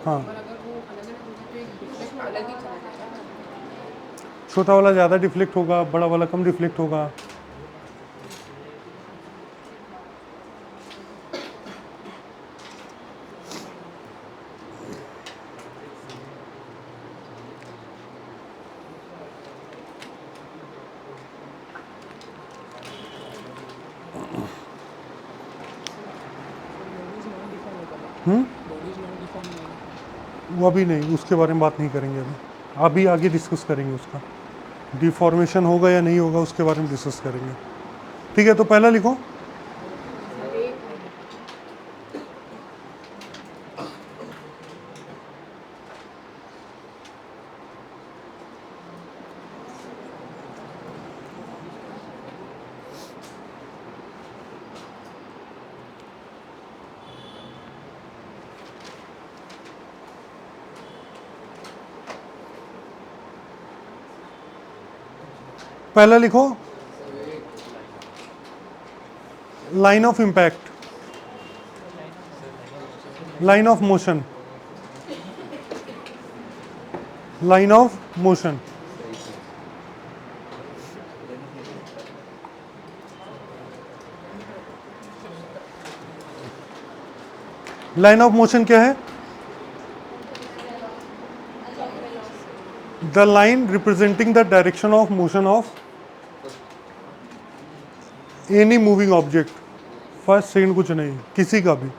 हाँ, छोटा वाला ज़्यादा डिफ्लेक्ट होगा, बड़ा वाला कम डिफ्लेक्ट होगा। वो अभी नहीं, उसके बारे में बात नहीं करेंगे अभी आगे डिस्कस करेंगे उसका, डिफॉर्मेशन होगा या नहीं होगा उसके बारे में डिस्कस करेंगे। ठीक है, तो पहला लिखो, पहला लिखो line of impact. Line of motion, line of motion, line of motion क्या है? The line representing the direction of motion of any moving object, first second कुछ नहीं, किसी का भी।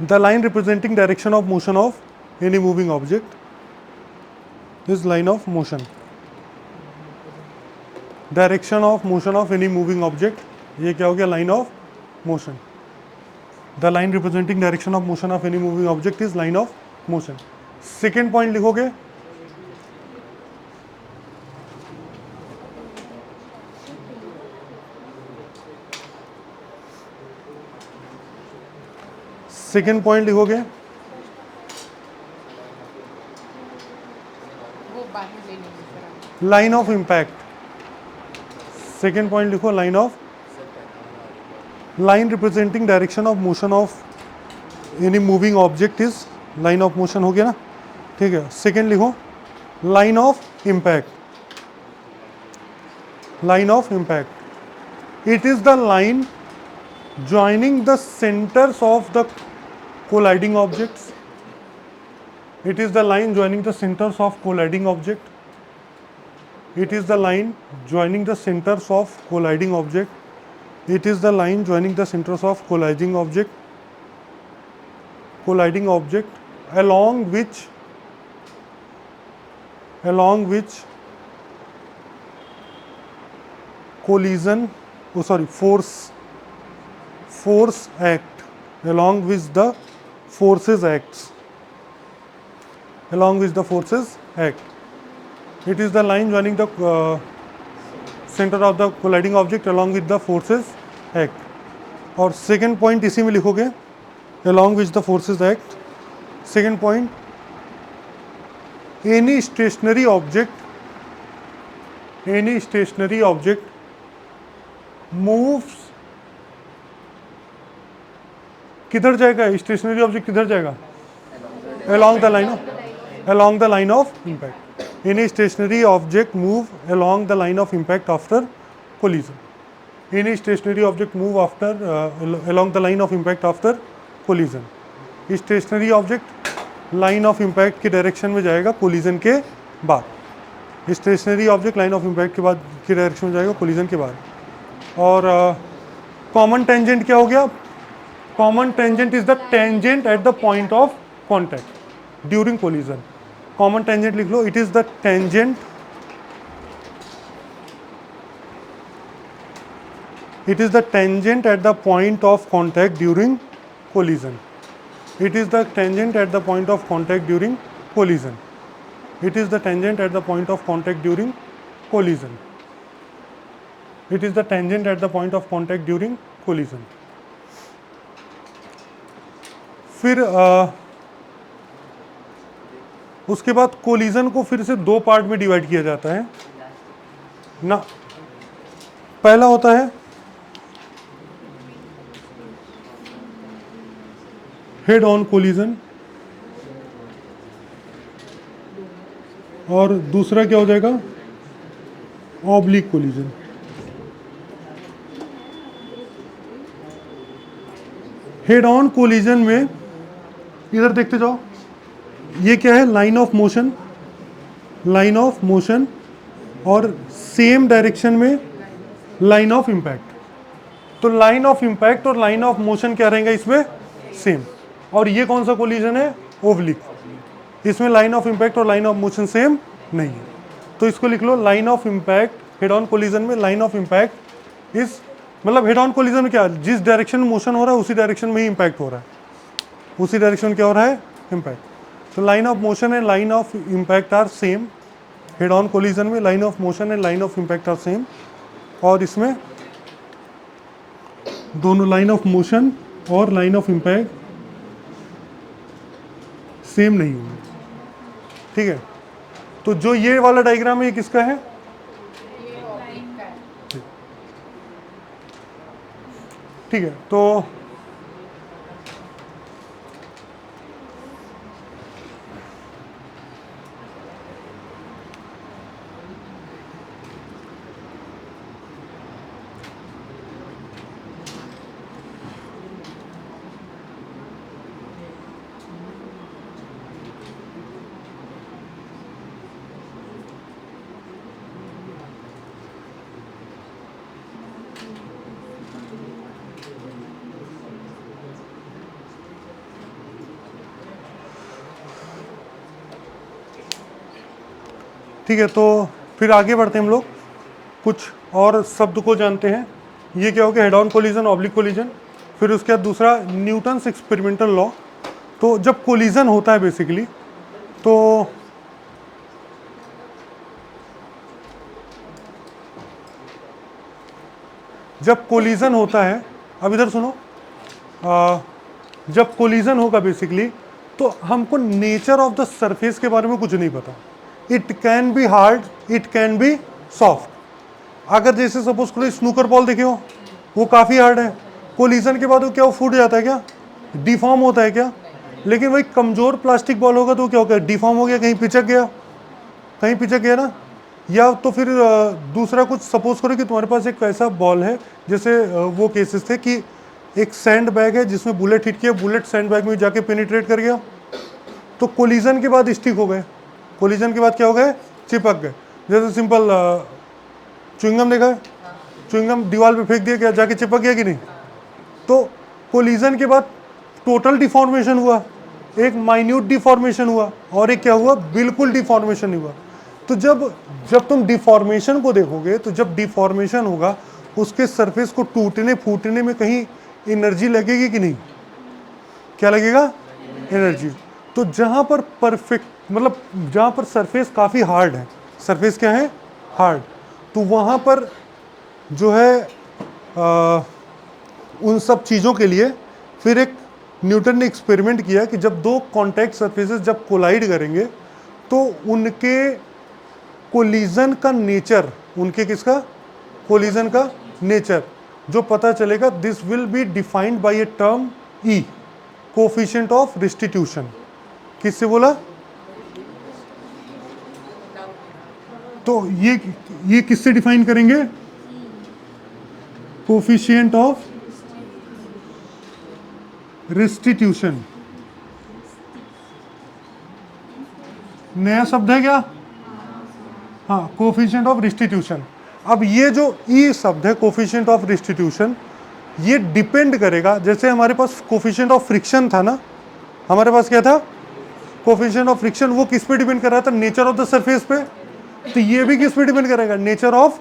The line representing direction of motion of any moving object is line of motion. Direction of motion of any moving object, ये क्या हो गया? Line of motion. The line representing direction of motion of any moving object is line of motion. Second point लिखोगे, second point लिखोगे line of impact. Second point लिखो line of, line representing direction of motion of any moving object is line of motion, हो गया ना? ठीक है, second लिखो line of impact, line of impact, it is the line joining the centers of the colliding objects. It is the line joining the centers of colliding object. It is the line joining the centers of colliding object. It is the line joining the centers of colliding object. Colliding object along which collision, force act, along which the forces acts, along which the forces act. It is the line joining the center of the colliding object along with the forces act. और second point इसी में लिखोगे along which the forces act. Second point, any stationary object moves, किधर जाएगा? Stationery object किधर जाएगा? along the line of impact. Any stationary object move along the line of impact after collision. Any stationary object move after along the line of impact after collision. Stationary object line of impact की direction में जाएगा collision के बाद। Stationary object line of impact के बाद की direction में जाएगा कोलिजन के बाद। और कॉमन टेंजेंट क्या हो गया? Common tangent is the tangent at the point of contact during collision. Common tangent लिख लो, it is the tangent, it is the tangent at the point of contact during collision. It is the tangent at the point of contact during collision. It is the tangent at the point of contact during collision. It is the tangent at the point of contact during collision. फिर उसके बाद collision को फिर से दो part में divide किया जाता है ना। पहला होता है हेड ऑन कोलिजन और दूसरा क्या हो जाएगा? Oblique collision. Head on collision में इधर देखते जाओ, ये क्या है? Line of motion, line of motion और सेम डायरेक्शन में लाइन ऑफ इम्पैक्ट। तो लाइन ऑफ इम्पैक्ट और लाइन ऑफ मोशन क्या रहेगा इसमें? सेम। और ये कौन सा कोलिजन है? ओब्लिक। इसमें लाइन ऑफ इम्पैक्ट और लाइन ऑफ मोशन सेम नहीं है, तो इसको लिख लो line of impact. Head on collision में लाइन ऑफ इम्पैक्ट इस मतलब हेड ऑन कोलिजन में क्या, जिस डायरेक्शन में मोशन हो रहा है उसी डायरेक्शन में ही इम्पैक्ट हो रहा है, उसी डायरेक्शन में क्या हो रहा है? इम्पैक्ट। तो line of motion and line of impact are same. Head on collision में line of motion and line of impact are same, और इसमें दोनों लाइन ऑफ मोशन और लाइन ऑफ इम्पैक्ट सेम नहीं होंगे। ठीक है, तो जो ये वाला डायग्राम है ये किसका है? ठीक है, तो ठीक है, तो फिर आगे बढ़ते हैं हम लोग, कुछ और शब्द को जानते हैं। ये क्या हो गया, head on collision, oblique collision. फिर उसके बाद दूसरा न्यूटन्स एक्सपेरिमेंटल लॉ। तो जब कोलिजन होता है बेसिकली, तो जब कोलिजन होता है, अब इधर सुनो, जब कोलिजन होगा बेसिकली, तो हमको नेचर ऑफ द सरफेस के बारे में कुछ नहीं पता। It can be hard, it can be soft. अगर जैसे सपोज करो स्नूकर बॉल देखे हो, वो काफ़ी हार्ड है, कोलिजन के बाद वो क्या, वो फूट जाता है क्या, डिफॉर्म होता है क्या? लेकिन वही कमज़ोर प्लास्टिक बॉल होगा तो क्या होगा, डिफॉर्म हो गया, कहीं पिचक गया, कहीं पिचक गया ना। या तो फिर दूसरा कुछ, सपोज करो कि तुम्हारे पास एक ऐसा बॉल है, जैसे वो केसेस थे कि एक सैंड बैग है जिसमें बुलेट हिट किया, बुलेट सैंड बैग में जाके पेनिट्रेट कर गया, तो कोलिजन के बाद स्टिक हो गए, कोलिजन के बाद क्या हो गए, चिपक गए। जैसे सिंपल च्युइंगम देखा है, च्युइंगम दीवार पे फेंक दिया, क्या जाके चिपक गया कि नहीं? तो कोलिजन के बाद टोटल डिफॉर्मेशन हुआ, एक माइन्यूट डिफॉर्मेशन हुआ, और एक क्या हुआ, बिल्कुल डिफॉर्मेशन नहीं हुआ। तो जब तुम डिफॉर्मेशन को देखोगे, तो जब डिफॉर्मेशन होगा, उसके सरफेस को टूटने फूटने में कहीं एनर्जी लगेगी कि नहीं? क्या लगेगा? एनर्जी। तो जहाँ पर परफेक्ट, मतलब जहाँ पर सरफेस काफ़ी हार्ड है, सरफेस क्या है, हार्ड, तो वहाँ पर जो है उन सब चीज़ों के लिए फिर एक न्यूटन ने एक्सपेरिमेंट किया कि जब दो कॉन्टैक्ट सरफेसेस जब कोलाइड करेंगे, तो उनके कोलिजन का नेचर, उनके किसका, कोलिजन का नेचर जो पता चलेगा, this will be defined by a term E, coefficient of restitution. किससे बोला? तो ये किससे डिफाइन करेंगे? Coefficient of restitution. नया शब्द है क्या? हाँ, कोफिशिएंट ऑफ रिस्टिट्यूशन। अब ये जो ई शब्द है, कोफिशिएंट ऑफ रिस्टिट्यूशन, ये डिपेंड करेगा, जैसे हमारे पास कोफिशिएंट ऑफ फ्रिक्शन था ना, हमारे पास क्या था, कोफिशिएंट ऑफ फ्रिक्शन, वो किस पे डिपेंड कर रहा था, नेचर ऑफ द सरफेस पे। तो ये भी किस पे डिपेंड करेगा, nature of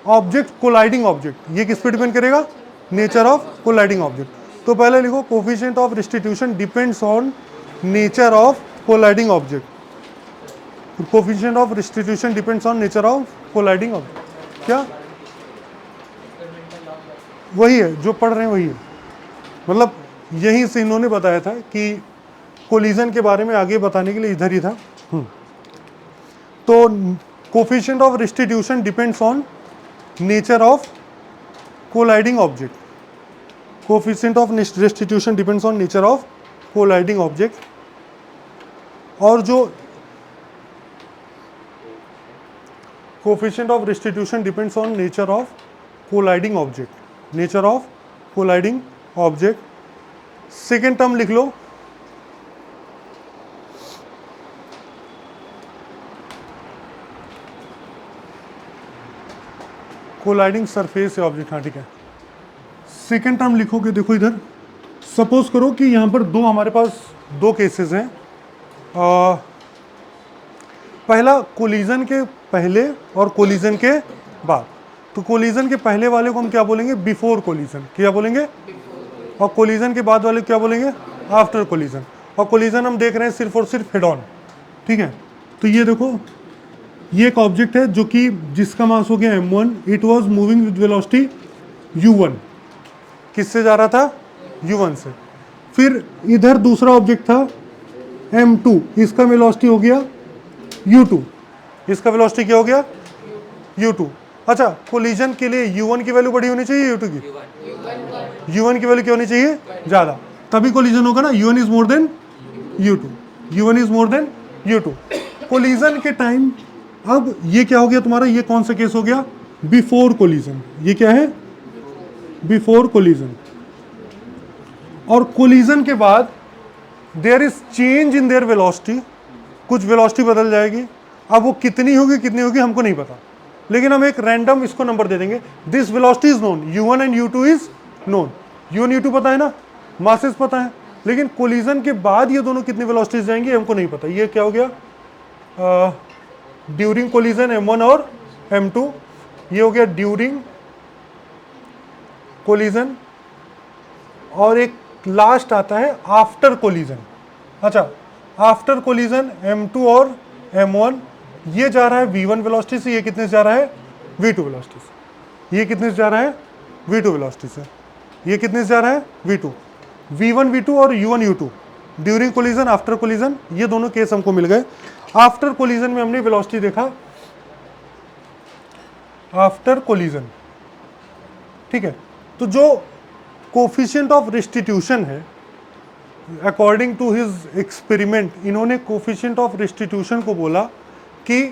object, colliding object. ये किस पे डिपेंड करेगा, नेचर ऑफ कोलाइडिंग ऑब्जेक्ट। तो पहले लिखो, coefficient of restitution depends on nature of colliding object. Coefficient of restitution depends on nature of colliding object. क्या? वही है जो पढ़ रहे हैं, वही है। मतलब यहीं से इन्होंने बताया था कि कोलिजन के बारे में आगे बताने के लिए इधर ही था। तो coefficient of restitution depends on nature of colliding object. Coefficient of restitution depends on nature of colliding object. और जो coefficient of restitution depends on nature of colliding object, nature of colliding object. Second term लिख लो, colliding surface या object. हाँ ठीक है, second term लिखोगे, देखो इधर, सपोज करो कि यहाँ पर दो, हमारे पास दो केसेस हैं। पहला कोलिजन के पहले और कोलिजन के बाद। तो कोलिजन के पहले वाले को हम क्या बोलेंगे, बिफोर कोलिजन। क्या बोलेंगे? और कोलिजन के बाद वाले क्या बोलेंगे, आफ्टर कोलिजन। और कोलिजन हम देख रहे हैं सिर्फ और सिर्फ हेड ऑन, ठीक है। तो ये देखो, ये एक ऑब्जेक्ट है जो कि जिसका मास हो गया m1, it was moving with velocity u1। किससे जा रहा था? u1 से। फिर इधर दूसरा ऑब्जेक्ट था m2, इसका वेलोसिटी हो गया u2। इसका वेलोसिटी क्या हो गया? u2। अच्छा, कोलिजन के लिए u1 की वैल्यू बड़ी होनी चाहिए u2 की? u1 की वैल्यू क्या होनी चाहिए? ज़्यादा, तभी कोलिजन होगा ना। u1 is more than u2, u1 is more than u2। Collision के टाइम, अब ये क्या हो गया तुम्हारा, ये कौन सा केस हो गया? Before collision. ये क्या है? Before collision. और कोलिजन के बाद there is change in their velocity, कुछ वेलोसिटी बदल जाएगी। अब वो कितनी होगी हमको नहीं पता, लेकिन हम एक रैंडम इसको नंबर दे देंगे। This velocity is known, u1 and u2 is known. u1 u2 पता है ना, मासेस पता है, लेकिन कोलिजन के बाद ये दोनों कितनी वेलोसिटीज जाएंगी हमको नहीं पता। ये क्या हो गया? ड्यूरिंग कोलिजन M1 और M2, ये हो गया ड्यूरिंग कोलिजन, और एक लास्ट आता है आफ्टर कोलिजन। अच्छा, आफ्टर कोलिजन M2 और M1, ये जा रहा है V1 वेलोसिटी से, ये कितने से जा रहा है V2 वेलोसिटी से, ये कितने से जा रहा है V2 वेलोसिटी से, ये कितने से जा रहा है V2, V1 V2 और U1 U2 during collision after collision, ये दोनों केस हमको मिल गए। आफ्टर कोलिजन में हमने वेलोसिटी देखा, आफ्टर कोलिजन, ठीक है। तो जो कोफिशिएंट ऑफ रेस्टिट्यूशन है, अकॉर्डिंग टू हिज एक्सपेरिमेंट, इन्होंने कोफिशिएंट ऑफ रेस्टिट्यूशन को बोला कि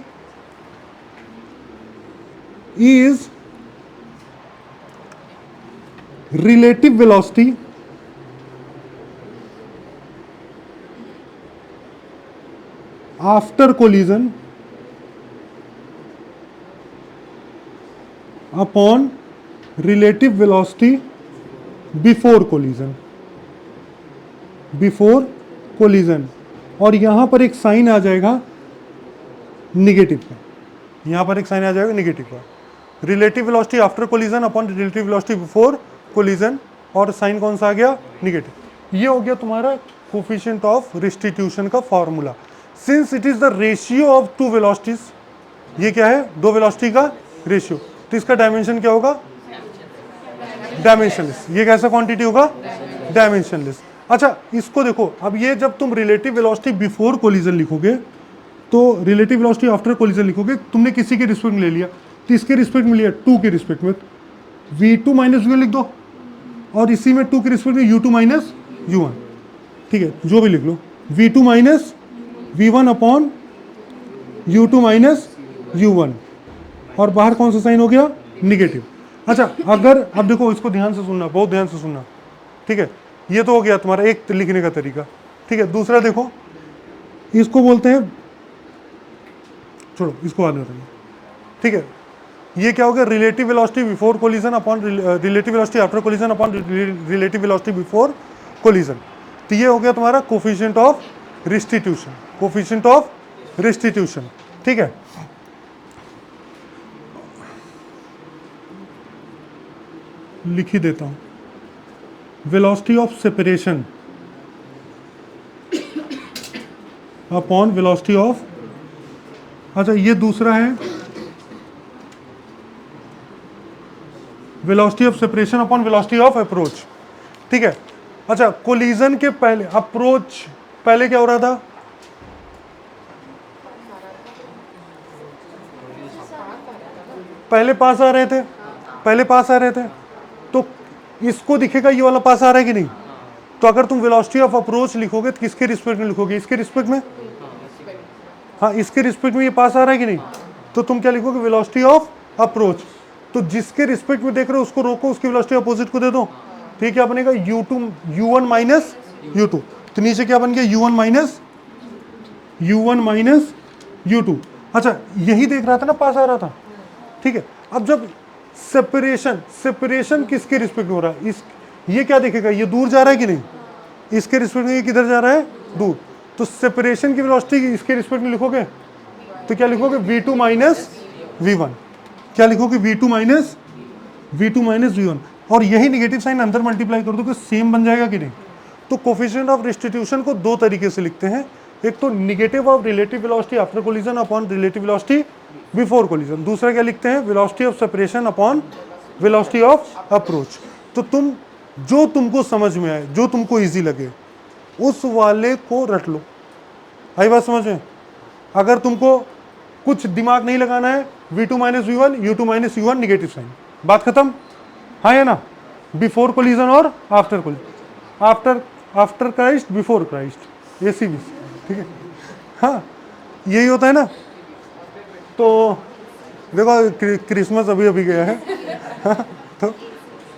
is relative velocity after collision upon relative velocity before collision, before collision, और यहां पर एक साइन आ जाएगा निगेटिव का, यहां पर एक साइन आ जाएगा निगेटिव का, relative velocity after collision upon relative velocity before collision, और साइन कौन सा आ गया निगेटिव। ये हो गया तुम्हारा कोफिशिएंट ऑफ रेस्टिट्यूशन का formula. Since it is the ratio of two velocities, ये क्या है दो वेलोसिटी का रेशियो, तो इसका डायमेंशन क्या होगा डायमेंशनलेस। ये कैसा क्वांटिटी होगा डायमेंशनलेस। अच्छा, इसको देखो, अब ये जब तुम रिलेटिव वेलोसिटी बिफोर कोलिजन लिखोगे तो रिलेटिव वेलोसिटी आफ्टर कोलिजन लिखोगे, तुमने किसी के रिस्पेक्ट में ले लिया, तो इसके रिस्पेक्ट में लिया 2 के रिस्पेक्ट में, V2 माइनस V1 लिख दो, और इसी में 2 के रिस्पेक्ट में U2 माइनस U1, ठीक है, जो भी लिख लो, V2 minus V1 upon U2 minus U1, और बाहर कौन सा साइन हो गया निगेटिव। अच्छा, अगर अब देखो, इसको ध्यान से सुनना, बहुत ध्यान से सुनना, ठीक है, ये तो हो गया तुम्हारा एक लिखने का तरीका, ठीक है। दूसरा देखो, इसको बोलते हैं, छोड़ो इसको बाद में बताइए, ठीक है। ये क्या हो गया relative velocity before collision upon relative velocity after collision upon relative velocity before collision, तो ये हो गया तुम्हारा coefficient of restitution, coefficient of restitution, ठीक है। लिख ही देता हूं, velocity of separation upon velocity of, अच्छा ये दूसरा है velocity of separation upon velocity of approach, ठीक है। अच्छा, कोलिजन के पहले अप्रोच, पहले क्या हो रहा था पहले पास आ रहे थे, पहले पास आ रहे थे, तो इसको दिखेगा ये वाला पास आ रहा है कि नहीं, तो अगर तुम वेलोसिटी ऑफ अप्रोच लिखोगे तो किसके रिस्पेक्ट में लिखोगे इसके रिस्पेक्ट में, हाँ इसके रिस्पेक्ट में ये पास आ रहा है कि नहीं, तो तुम क्या लिखोगे वेलोसिटी ऑफ अप्रोच, तो जिसके रिस्पेक्ट में देख रहे हो उसको रोको, उसकी वेलोसिटी अपोजिट को दे दो, तो ये क्या बनेगा U1 माइनस U2, तो नीचे क्या बन गया U1 माइनस U2। अच्छा, यही देख रहा था ना, पास आ रहा था, ठीक है। अब जब सेपरेशन किसके रिस्पेक्ट में हो रहा है, इस ये क्या देखेगा, ये दूर जा रहा है कि नहीं, इसके रिस्पेक्ट में ये किधर जा रहा है दूर, तो सेपरेशन की वेलोसिटी इसके रिस्पेक्ट में लिखोगे तो क्या लिखोगे V2 माइनस V1, क्या लिखोगे V2 माइनस V1, और यही निगेटिव साइन अंदर मल्टीप्लाई कर दो कि सेम बन जाएगा कि नहीं। तो कोफिशिएंट ऑफ रेस्टिट्यूशन को दो तरीके से लिखते हैं, एक तो negative of relative velocity after collision upon relative velocity before collision, दूसरा क्या लिखते हैं velocity of separation upon velocity of approach. तो तुम जो तुमको समझ में आए, जो तुमको इजी लगे, उस वाले को रट लो। आई बात समझ में? अगर तुमको कुछ दिमाग नहीं लगाना है, V2 minus V1, U2 minus U1 negative sign, बात खत्म, हाँ या ना। बिफोर कोलिजन और after collision, after Christ before Christ, ऐसी भी, ठीक है, हाँ यही होता है ना। तो देखो क्रिसमस अभी अभी गया है, हाँ,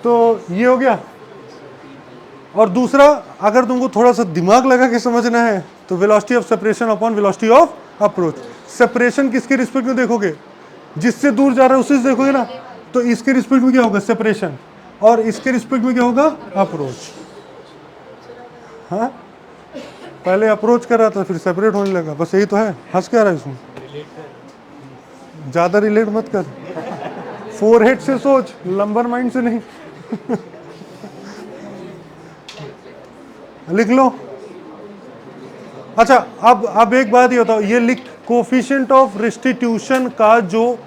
तो ये हो गया। और दूसरा, अगर तुमको थोड़ा सा दिमाग लगा के समझना है तो velocity of separation upon velocity of approach. Separation किसके रिस्पेक्ट में देखोगे, जिससे दूर जा रहा है उसी से देखोगे ना, तो इसके रिस्पेक्ट में क्या होगा सेपरेशन, और इसके रिस्पेक्ट में क्या होगा अप्रोच। हाँ पहले अप्रोच कर रहा था फिर सेपरेट होने लगा, बस यही तो है। हंस क्या रहा है इसमें? ज़्यादा रिलेट मत कर, फोरहेड से सोच, लंबर माइंड से नहीं। लिख लो। अच्छा, अब एक बात ये बताओ, ये लिख, कोफिशिएंट ऑफ रेस्टिट्यूशन का जो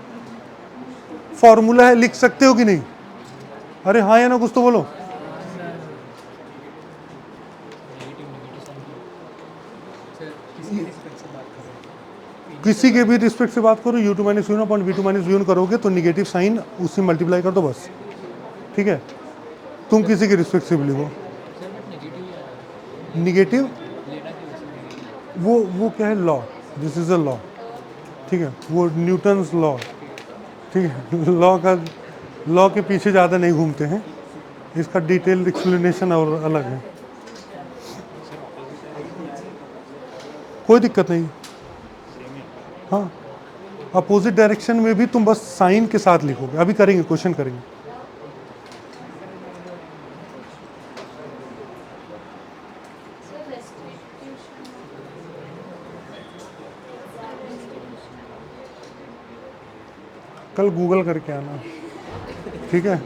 फॉर्मूला है लिख सकते हो कि नहीं? अरे हाँ या ना, कुछ तो बोलो। किसी के भी रिस्पेक्ट से बात करो, u2 minus v1 upon v2 minus v1 करोगे तो निगेटिव साइन उससे मल्टीप्लाई कर दो बस, ठीक है? तुम किसी के रिस्पेक्ट से भी लिखो निगेटिव, वो क्या है, law, this is a law, ठीक है? वो न्यूटन्स लॉ, ठीक है? लॉ के पीछे ज़्यादा नहीं घूमते हैं, इसका डिटेल एक्सप्लेनेशन और अलग है, कोई दिक्कत नहीं। हाँ, अपोजिट डायरेक्शन में भी तुम बस साइन के साथ लिखोगे, अभी करेंगे, क्वेश्चन करेंगे। कल गूगल करके आना, ठीक है?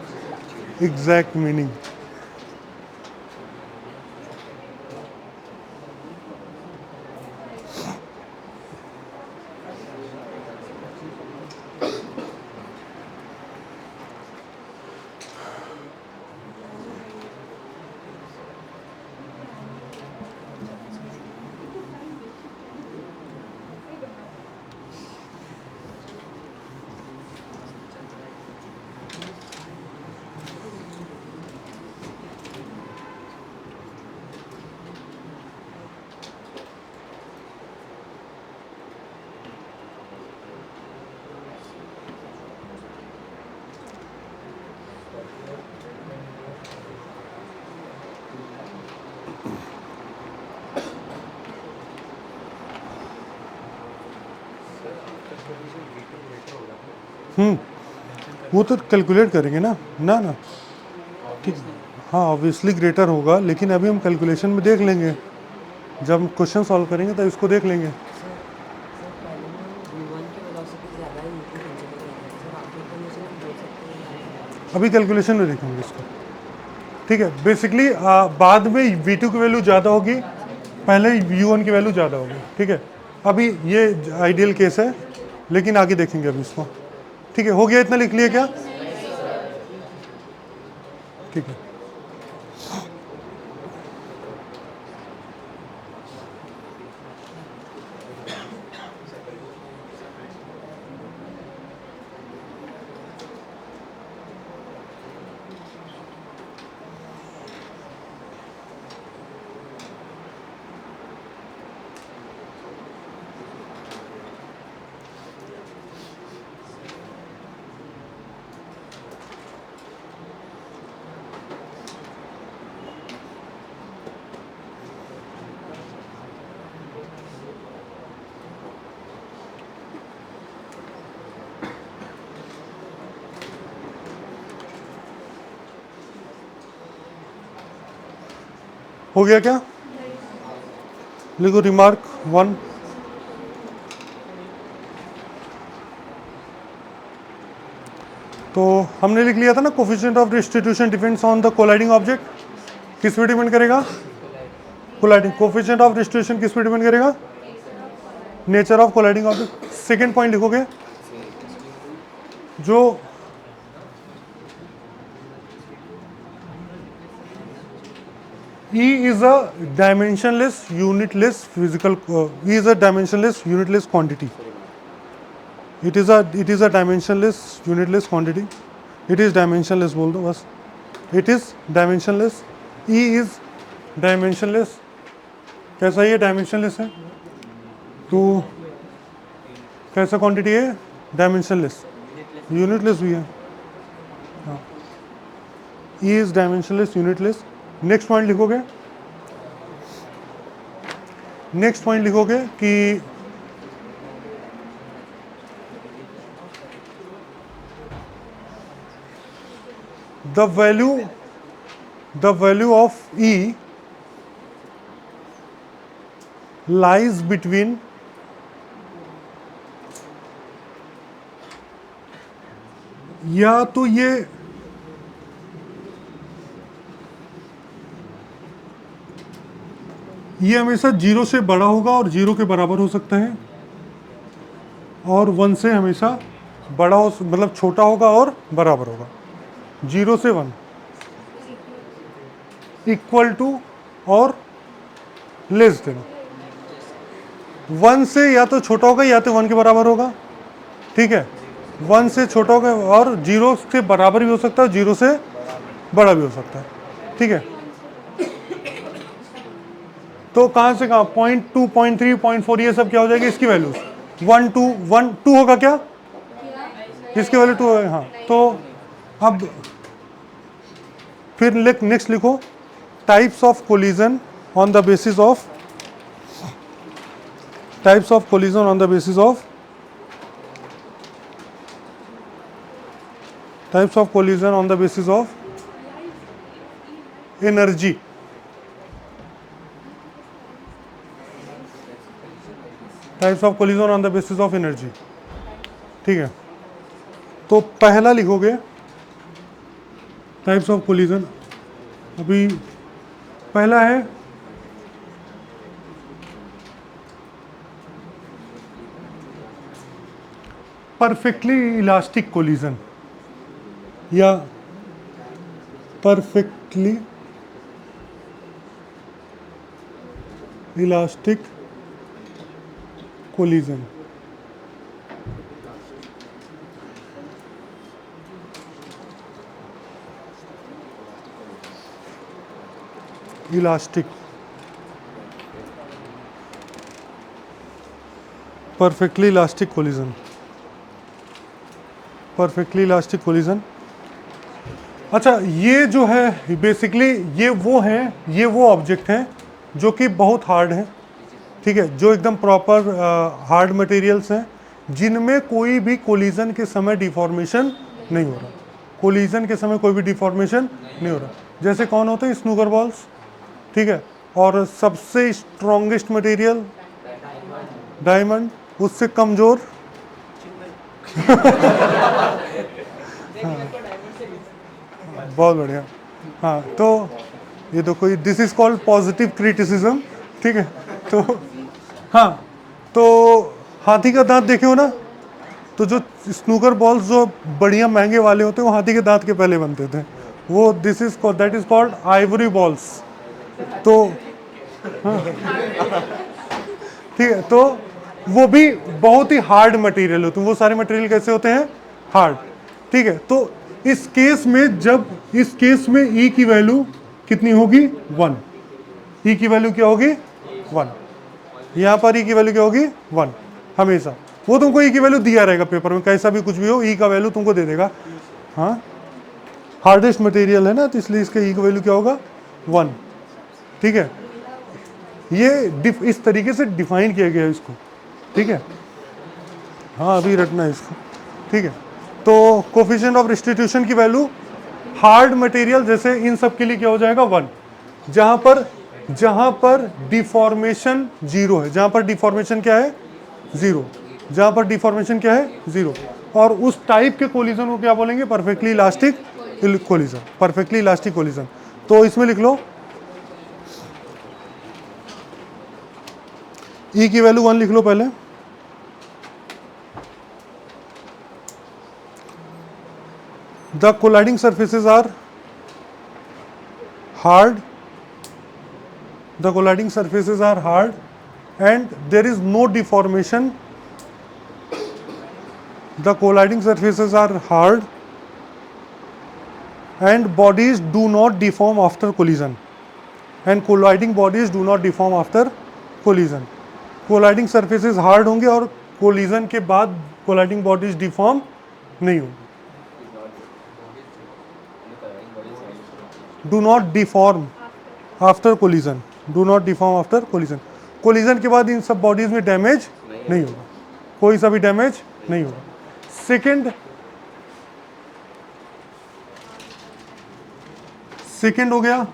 Exact meaning. वो तो कैलकुलेट करेंगे ना ना ना, ठीक है? हाँ, ऑब्वियसली ग्रेटर होगा, लेकिन अभी हम कैलकुलेशन में देख लेंगे, जब हम क्वेश्चन सॉल्व करेंगे तो इसको देख लेंगे। अभी कैलकुलेशन में देखेंगे इसको, ठीक है? बेसिकली बाद में v2 की वैल्यू ज़्यादा होगी, पहले u1 की वैल्यू ज़्यादा होगी, ठीक है? अभी ये आइडियल केस है, लेकिन आगे देखेंगे अभी इसको, ठीक है? हो गया, इतना लिख लिया क्या? ठीक है। हो गया क्या? लिखो रिमार्क 1। तो हमने लिख लिया था ना, coefficient of distribution depends on the colliding object. किस पे डिपेंड करेगा? कोलाइडिंग। कोफिशिएंट ऑफ डिस्ट्रीब्यूशन किस पे डिपेंड करेगा? Nature of colliding object. Second point लिखोगे, जो E is a dimensionless unitless physical E is a dimensionless unitless quantity. It is a dimensionless unitless quantity. It is dimensionless बोल दो बस। It is dimensionless. E is dimensionless. कैसा ये dimensionless है? तो कैसा क्वांटिटी है? डायमेंशनलेस। यूनिटलेस भी है। हाँ, E is dimensionless unitless. Next point लिखोगे, नेक्स्ट पॉइंट लिखोगे कि the value of E lies between या तो ये हमेशा 0 से बड़ा होगा और 0 के बराबर हो सकता है, और 1 से हमेशा बड़ा हो, मतलब छोटा होगा और बराबर होगा। 0 से 1 इक्वल टू और लेस देन। 1 से या तो छोटा होगा या तो 1 के बराबर होगा, ठीक है। 1 से छोटा होगा और 0 से बराबर भी हो सकता है, 0 से बड़ा भी हो सकता है, ठीक है। तो कहां से कहां 0.2, 0.3, 0.4 ये सब क्या हो जाएगी इसकी वैल्यूज। 1, 2, 1, 2 होगा क्या, इसकी वैल्यू 2 है, हाँ। तो अब फिर नेक्स्ट लिखो types of collision on the basis of types of collision on the basis of types of collision on the basis of energy. Types of collision on the basis of energy, ठीक है। तो पहला लिखोगे types of collision, अभी पहला है perfectly elastic collision या perfectly elastic collision. Elastic perfectly elastic collision, perfectly elastic collision. अच्छा, ये जो है बेसिकली ये वो ऑब्जेक्ट हैं जो कि बहुत हार्ड हैं, ठीक है, जो एकदम प्रॉपर हार्ड मटेरियल्स हैं, जिनमें कोई भी कोलिजन के समय डिफॉर्मेशन नहीं हो रहा। कोलिजन के समय कोई भी डिफॉर्मेशन नहीं हो रहा। जैसे कौन होते हैं, स्नूकर बॉल्स, ठीक है। और सबसे स्ट्रॉन्गेस्ट मटेरियल डायमंड, उससे कमजोर बहुत बढ़िया, हाँ। तो ये देखो, this is called positive criticism, ठीक है। तो हाँ, तो हाथी का दांत देखे हो ना, तो जो स्नूकर बॉल्स जो बढ़िया महंगे वाले होते हैं वो हाथी के दांत के पहले बनते थे, वो that is called Ivory balls. तो हाँ, ठीक है, तो वो भी बहुत ही हार्ड मटेरियल होते हैं। वो सारे मटेरियल कैसे होते हैं, हार्ड, ठीक है। तो इस केस में ई की वैल्यू कितनी होगी, 1। ई की वैल्यू क्या होगी, 1। यहाँ पर ई की वैल्यू क्या होगी, 1 हमेशा। वो तुमको ई की वैल्यू दिया रहेगा पेपर में, कैसा भी कुछ भी हो, ई का वैल्यू तुमको दे देगा। हाँ, हार्डेस्ट मटेरियल है ना, तो इसलिए इसका ई का वैल्यू क्या होगा, 1, ठीक है। ये इस तरीके से डिफाइन किया गया है इसको, ठीक है। हाँ, अभी रटना है इसको, ठीक है। तो कोफिशिएंट ऑफ रिस्टिट्यूशन की वैल्यू हार्ड मटेरियल जैसे इन सब के लिए क्या हो जाएगा, 1। जहां पर डिफॉर्मेशन 0 है, जहां पर डिफॉर्मेशन क्या है, 0, जहां पर डिफॉर्मेशन क्या है, 0। और उस टाइप के कोलिजन को क्या बोलेंगे, perfectly elastic collision, perfectly elastic collision. तो इसमें लिख लो ई की वैल्यू 1 लिख लो पहले। The colliding surfaces are hard, the colliding surfaces are hard and there is no deformation. The colliding surfaces are hard and bodies do not deform after collision, and colliding bodies do not deform after collision. Colliding surfaces hard होंगे और collision के बाद colliding bodies deform नहीं होंगे। Do not deform after collision, do not deform after collision. Collision के बाद इन सब bodies में डैमेज नहीं होगा, कोई सा भी डैमेज नहीं होगा। सेकंड हो गया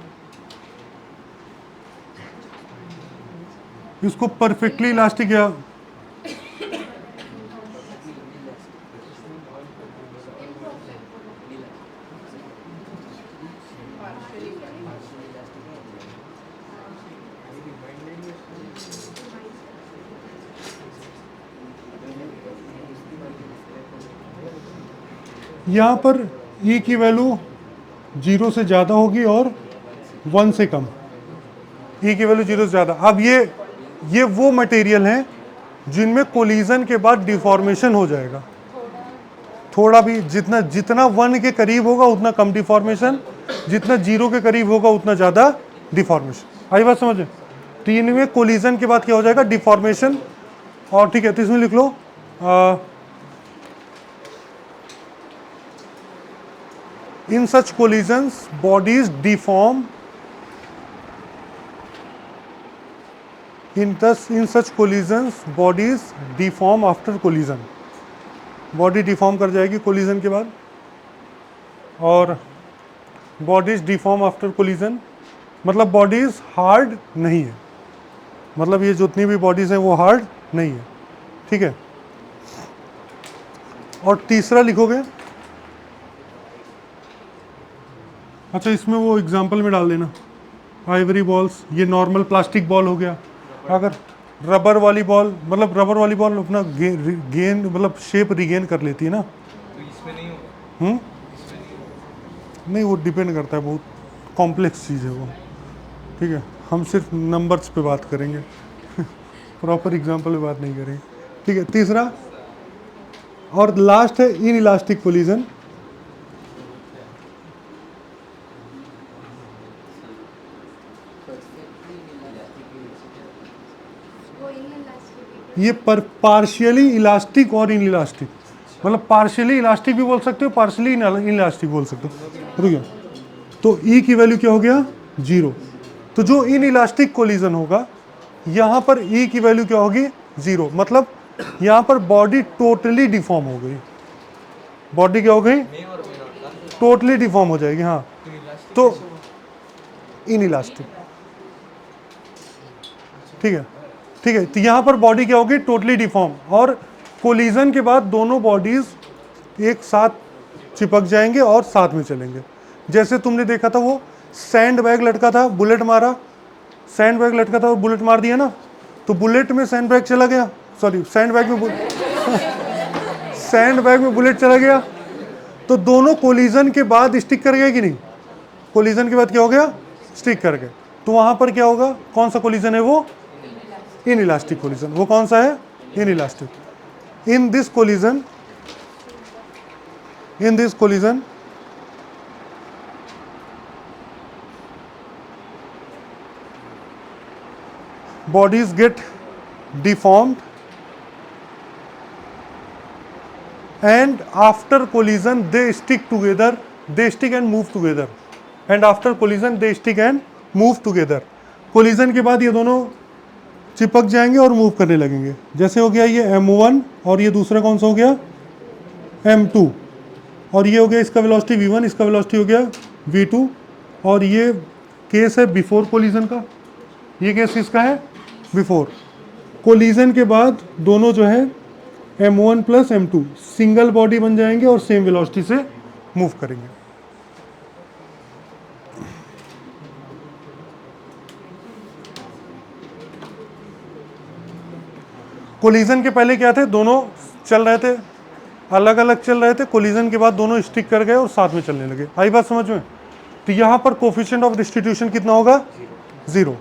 इसको परफेक्टली इलास्टिक या यहाँ पर E की वैल्यू 0 से ज़्यादा होगी और 1 से कम। E की वैल्यू 0 से ज़्यादा। अब ये वो मटेरियल हैं जिनमें कोलिजन के बाद डिफॉर्मेशन हो जाएगा। थोड़ा भी जितना 1 के करीब होगा उतना कम डिफॉर्मेशन, जितना 0 के करीब होगा उतना ज़्यादा डिफॉर्मेशन। आई बात समझ? तो इनमें कोलिजन के बाद क्या हो जाएगा? डिफॉर्मेशन। और ठीक है, तो इसमें लिख लो in such collisions bodies deform in such collisions bodies deform after collision। Body deform कर जाएगी कोलिजन के बाद। और बॉडीज डिफॉर्म आफ्टर कोलिजन मतलब बॉडीज हार्ड नहीं है, मतलब ये जितनी भी बॉडीज हैं वो हार्ड नहीं है। ठीक है, और तीसरा लिखोगे, अच्छा इसमें वो एग्जांपल में डाल देना आइवरी बॉल्स, ये नॉर्मल प्लास्टिक बॉल हो गया। अगर रबर वाली बॉल, मतलब रबर वाली बॉल अपना गेन मतलब शेप रिगेन कर लेती है ना। तो इसमें नहीं होगा। नहीं, वो डिपेंड करता है, बहुत कॉम्प्लेक्स चीज़ है वो। ठीक है, हम सिर्फ नंबर्स पे बात करेंगे प्रॉपर एग्जांपल पे बात नहीं करेंगे। ठीक है, तीसरा और लास्ट है इन इलास्टिक कोलिजन। ये पर पार्शियली इलास्टिक और इन इलास्टिक, मतलब पार्शियली इलास्टिक भी बोल सकते हो, पार्शियली इन इलास्टिक बोल सकते हो। रुकिए, तो ई की वैल्यू क्या हो गया? 0। तो जो इन इलास्टिक कोलिजन होगा यहाँ पर ई की वैल्यू क्या होगी? 0। मतलब यहाँ पर बॉडी टोटली डिफॉर्म हो गई। बॉडी क्या हो गई? टोटली डिफॉर्म हो जाएगी। हाँ, तो इन इलास्टिक। ठीक है, ठीक है, तो यहाँ पर बॉडी क्या होगी? Totally deform. और कोलिजन के बाद दोनों बॉडीज एक साथ चिपक जाएंगे और साथ में चलेंगे। जैसे तुमने देखा था वो सैंड बैग लटका था, बुलेट मारा, सैंड बैग लटका था और बुलेट मार दिया ना, तो बुलेट में सैंड बैग चला गया, सॉरी सैंड बैग में सैंड बैग में बुलेट चला गया, तो दोनों कोलिजन के बाद स्टिक कर गए कि नहीं? कोलिजन के बाद क्या हो गया? स्टिक कर गए। तो वहाँ पर क्या होगा? कौन सा कोलिजन है वो? In elastic collision. वो कौन सा है? In elastic. In this collision bodies get deformed and after collision they stick together, they stick and move together, and after collision they stick and move together। Collision के बाद ये दोनों चिपक जाएंगे और मूव करने लगेंगे। जैसे हो गया ये M1 और ये दूसरा कौन सा हो गया? M2। और ये हो गया इसका वेलोसिटी V1, इसका वेलोसिटी हो गया V2। और ये केस है बिफोर कोलिजन का, ये केस किसका है? बिफोर। कोलिजन के बाद दोनों जो है M1 plus M2 single body बन जाएंगे और सेम वेलोसिटी से मूव करेंगे। कोलिजन के पहले क्या थे? दोनों चल रहे थे, अलग अलग चल रहे थे। कोलिजन के बाद दोनों स्टिक कर गए और साथ में चलने लगे। आई बात समझ में? तो यहाँ पर कोफिशिएंट ऑफ डिस्ट्रीब्यूशन कितना होगा? 0।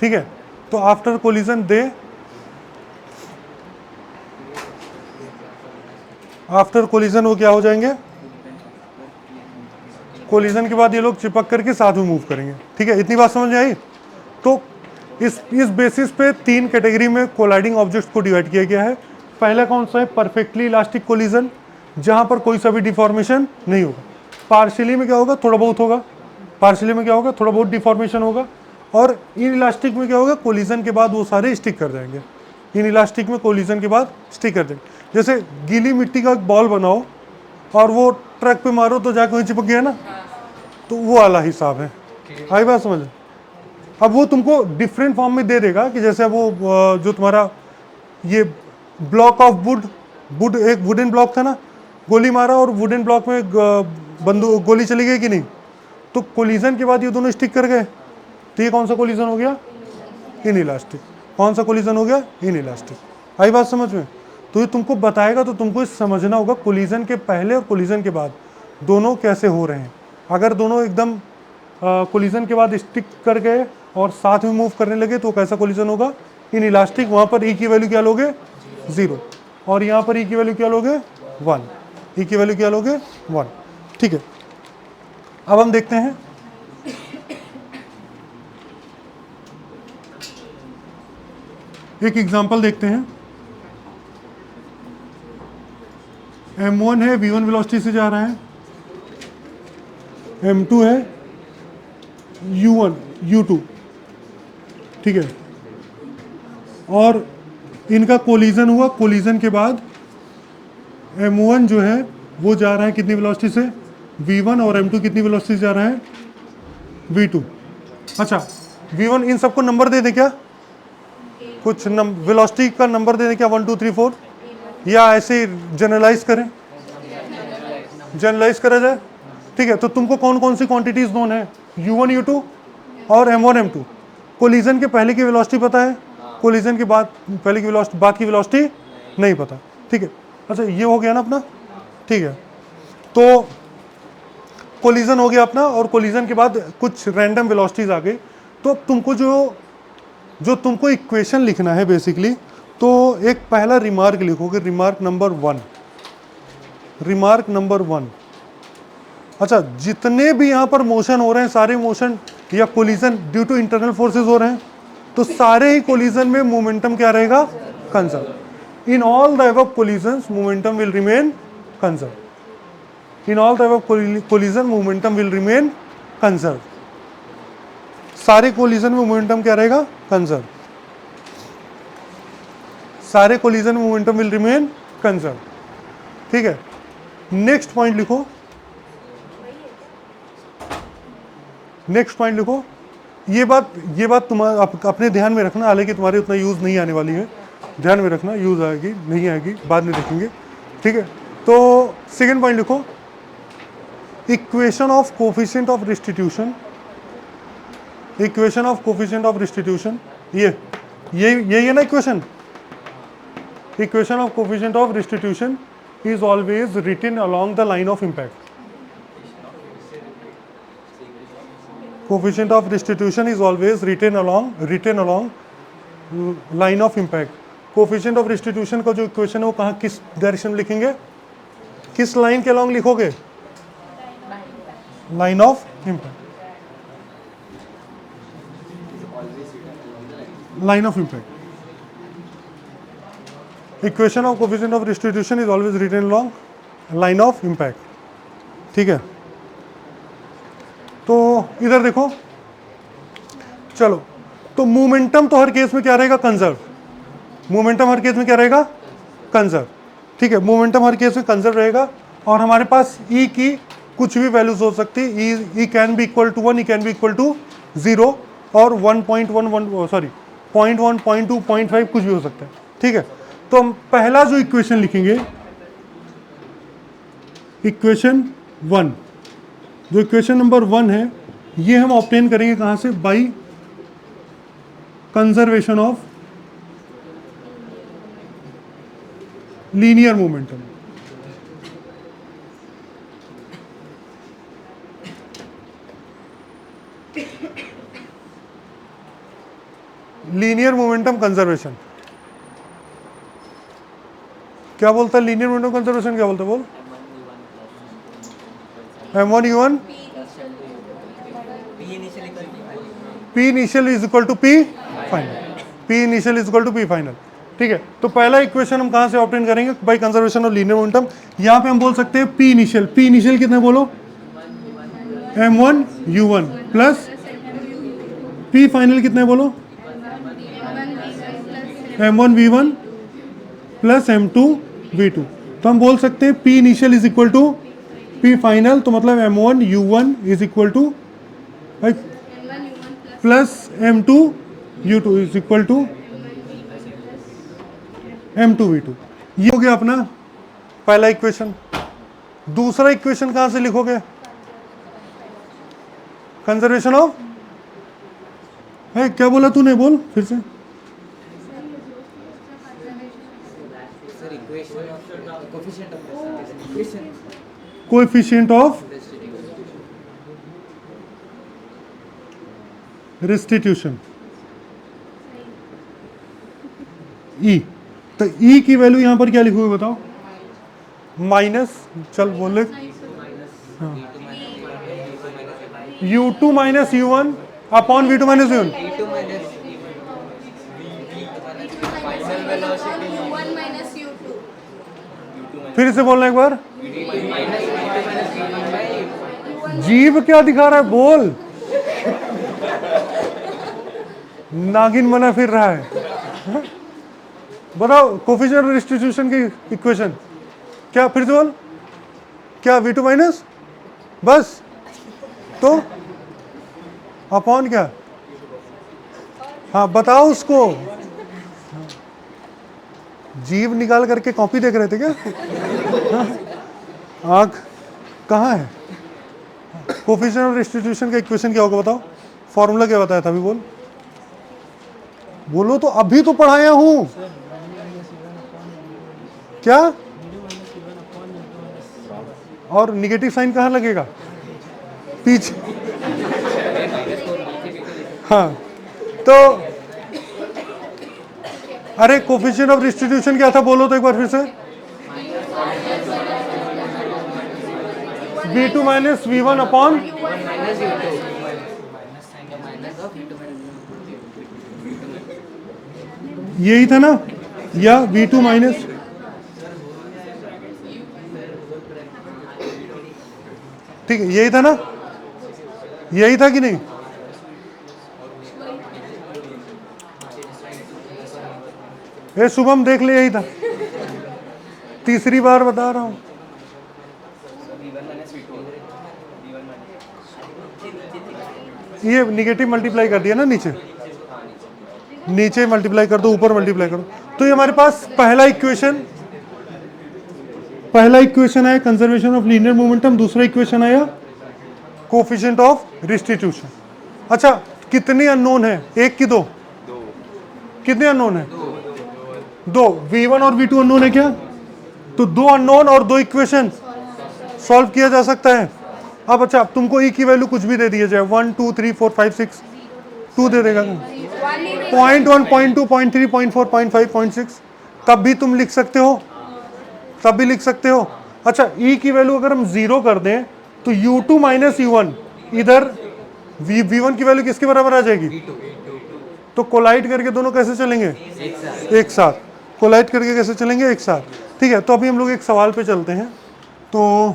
ठीक है, तो आफ्टर कोलिजन आफ्टर कोलिजन वो क्या हो जाएंगे? कोलिजन के बाद ये लोग चिपक करके साथ में मूव करेंगे। ठीक है, इतनी बात समझ में आई? तो इस बेसिस पे 3 कैटेगरी में कोलाइडिंग ऑब्जेक्ट्स को डिवाइड किया गया है। पहला कौन सा है? परफेक्टली इलास्टिक कोलिजन, जहां पर कोई सा भी डिफॉर्मेशन नहीं होगा। पार्शियली में क्या होगा? थोड़ा बहुत होगा। पार्शियली में क्या होगा? थोड़ा बहुत डिफॉर्मेशन होगा। और इन इलास्टिक में क्या होगा? कोलिजन के बाद वो सारे स्टिक कर जाएंगे। इन इलास्टिक में कोलिजन के बाद स्टिक कर जाएंगे। जैसे गीली मिट्टी का बॉल बनाओ और वो ट्रक पे मारो तो जाके वहीं चिपक गया ना, तो वो वाला हिसाब है। आई बात समझ? अब वो तुमको डिफरेंट फॉर्म में दे देगा कि जैसे वो जो तुम्हारा ये ब्लॉक ऑफ वुड एक वुडन ब्लॉक था ना, गोली मारा और वुडन ब्लॉक में बंदूक गोली चली गई कि नहीं, तो कोलिजन के बाद ये दोनों स्टिक कर गए, तो ये कौन सा कोलिजन हो गया? इनइलास्टिक। कौन सा कोलिजन हो गया? इनइलास्टिक। आई बात समझ में? तो ये तुमको बताएगा, तो तुमको समझना होगा कोलिजन के पहले और कोलिजन के बाद दोनों कैसे हो रहे हैं। अगर दोनों एकदम कोलिजन के बाद स्टिक कर गए और साथ में मूव करने लगे तो कैसा कोलिजन होगा? इनइलास्टिक। वहाँ पर ई की वैल्यू क्या लोगे? 0, और यहाँ पर ई की वैल्यू क्या लोगे? 1। ई की वैल्यू क्या लोगे? 1। ठीक है, अब हम देखते हैं एक एग्जांपल देखते हैं। M1 है, V1 वेलोसिटी से जा रहा है, M2 है, U1 U2, ठीक है, और इनका कोलिजन हुआ। कोलिजन के बाद M1 जो है वो जा रहा है कितनी वेलोसिटी से? V1, और M2 कितनी वेलोसिटी से जा रहा है? V2। अच्छा, V1 इन सबको नंबर दे दें क्या? कुछ वेलोसिटी का नंबर दे दें क्या? 1 2 3 4, या ऐसे जनरलाइज करें? जनरलाइज करा जाए, ठीक है। तो तुमको कौन कौन सी क्वांटिटीज नोन है? U1 U2 और M1 M2। कोलिजन के पहले की वेलोसिटी पता है, कोलिजन के बाद पहले की वेलोसिटी, बाद की वेलोसिटी नहीं पता, ठीक है। अच्छा, ये हो गया ना अपना, ठीक है। तो कोलिजन हो गया अपना, और कोलिजन के बाद कुछ रैंडम वेलोसिटीज आ गई। तो अब तुमको जो तुमको इक्वेशन लिखना है बेसिकली, तो एक पहला रिमार्क लिखोगे, रिमार्क नंबर 1। रिमार्क नंबर 1, अच्छा, जितने भी यहाँ पर मोशन हो रहे हैं, सारे मोशन या collision due to internal forces हो रहे हैं, तो सारे ही कोलिजन में मोमेंटम क्या रहेगा? Conserve. In all the above collisions momentum will remain conserve. In all the above collision momentum will remain conserve. सारे कोलिजन में मोमेंटम क्या रहेगा? कंजर्व। सारे कोलिजन में मोमेंटम विल रिमेन कंजर्व, ठीक है। नेक्स्ट पॉइंट लिखो, नेक्स्ट पॉइंट लिखो। ये बात तुम अपने ध्यान में रखना, हालांकि तुम्हारे उतना यूज नहीं आने वाली है, ध्यान में रखना, यूज आएगी नहीं आएगी बाद में देखेंगे, ठीक है। तो सेकेंड पॉइंट लिखो, equation of coefficient of restitution. Equation of coefficient of restitution, ये है ना equation. Equation of coefficient of restitution is always written along the line of impact. Coefficient of restitution is always written along line of impact. Coefficient of restitution का जो equation है वो कहाँ, किस direction में लिखेंगे? किस लाइन के along लिखोगे? Line of impact. Line of impact. Equation of coefficient of restitution is always written along line of impact, ठीक है। तो इधर देखो, चलो, तो मोमेंटम तो हर केस में क्या रहेगा? कंजर्व। मोमेंटम हर केस में क्या रहेगा? कंजर्व, ठीक है। मोमेंटम हर केस में कंजर्व रहेगा, और हमारे पास ई की कुछ भी वैल्यूज हो सकती है। E can be equal to 1, E can be equal to 0, और 1.1 सॉरी 0.1 0.2 0.5 कुछ भी हो सकता है, ठीक है। तो हम पहला जो इक्वेशन लिखेंगे, इक्वेशन 1, जो इक्वेशन नंबर 1 है, ये हम ऑब्टेन करेंगे कहां से? By conservation of linear momentum. Linear momentum conservation क्या बोलता है? लीनियर मोमेंटम कंजर्वेशन क्या बोलता है? बोल। M1 U1 P initial is equal to P final. P initial is equal to P final, ठीक है। तो पहला इक्वेशन हम कहां से ऑब्टेन करेंगे? By conservation of linear momentum. यहां पे हम बोल सकते हैं P इनिशियल। P इनिशियल कितना बोलो? M1 U1 plus P final कितना बोलो? M1 V1 plus M2 V2। तो हम बोल सकते हैं P initial is equal to P final, तो मतलब M1 U1 is equal to plus M2U2 is equal to M2V2। ये हो गया अपना पहला इक्वेशन। दूसरा इक्वेशन कहां से लिखोगे? कंजर्वेशन ऑफ, है क्या बोला तूने, बोल फिर से। कोएफिशिएंट ऑफ रेस्टिट्यूशन ई। तो ई की वैल्यू यहां पर क्या लिखोगे बताओ? माइनस, चल बोल ले, U2 minus U1 upon V2 minus U1। फिर से बोलना एक बार। जीव क्या दिखा रहा है, बोल। नागिन बना फिर रहा है। बताओ कोफिशिएंट ऑफ रेस्टिट्यूशन की इक्वेशन क्या? फिर से बोल। क्या? V2 माइनस, बस। तो अपॉन क्या? हाँ बताओ उसको। जीव निकाल करके कॉपी देख रहे थे क्या? आँख कहाँ है? कोफिशिएंट ऑफ रेस्टिट्यूशन का इक्वेशन क्या होगा बताओ? फॉर्मूला क्या बताया था अभी, बोल। बोलो तो, अभी तो पढ़ाया हूं। क्या? और निगेटिव साइन कहाँ लगेगा? पीछे। हाँ तो अरे कोफिशिएंट ऑफ रेस्टिट्यूशन क्या था, बोलो तो एक बार फिर से। V2 माइनस V1 अपॉन, यही था ना, या V2 माइनस, ठीक है यही था ना, यही था कि नहीं? ए शुभम देख ले, यही था। तीसरी बार बता रहा हूं। ये निगेटिव मल्टीप्लाई कर दिया ना, नीचे नीचे मल्टीप्लाई कर दो, ऊपर मल्टीप्लाई करो। तो ये हमारे पास पहला इक्वेशन आया कंजर्वेशन ऑफ लीनियर मोमेंटम, दूसरा इक्वेशन आया कोफिशिएंट ऑफ रेस्टिट्यूशन। अच्छा कितने अननोन है? एक की दो? कितने अननोन है? दो। V1 और V2 अननोन है क्या? तो दो अननोन और दो इक्वेशन सॉल्व किया जा सकता है। अब अच्छा तुमको ई की वैल्यू कुछ भी दे दिया जाए, 1 2 3 4 5 6, 2 दे देगा, 0.1 0.2 0.3 0.4 0.5 0.6, तब भी तुम लिख सकते हो, तब भी लिख सकते हो। अच्छा ई की वैल्यू अगर हम 0 कर दें तो U2 माइनस U1, इधर V1 की वैल्यू किसके बराबर आ जाएगी? तो कोलाइड करके दोनों कैसे चलेंगे? एक साथ। कोलाइड करके कैसे चलेंगे? एक साथ। ठीक है, तो अभी हम लोग एक सवाल पे चलते हैं। तो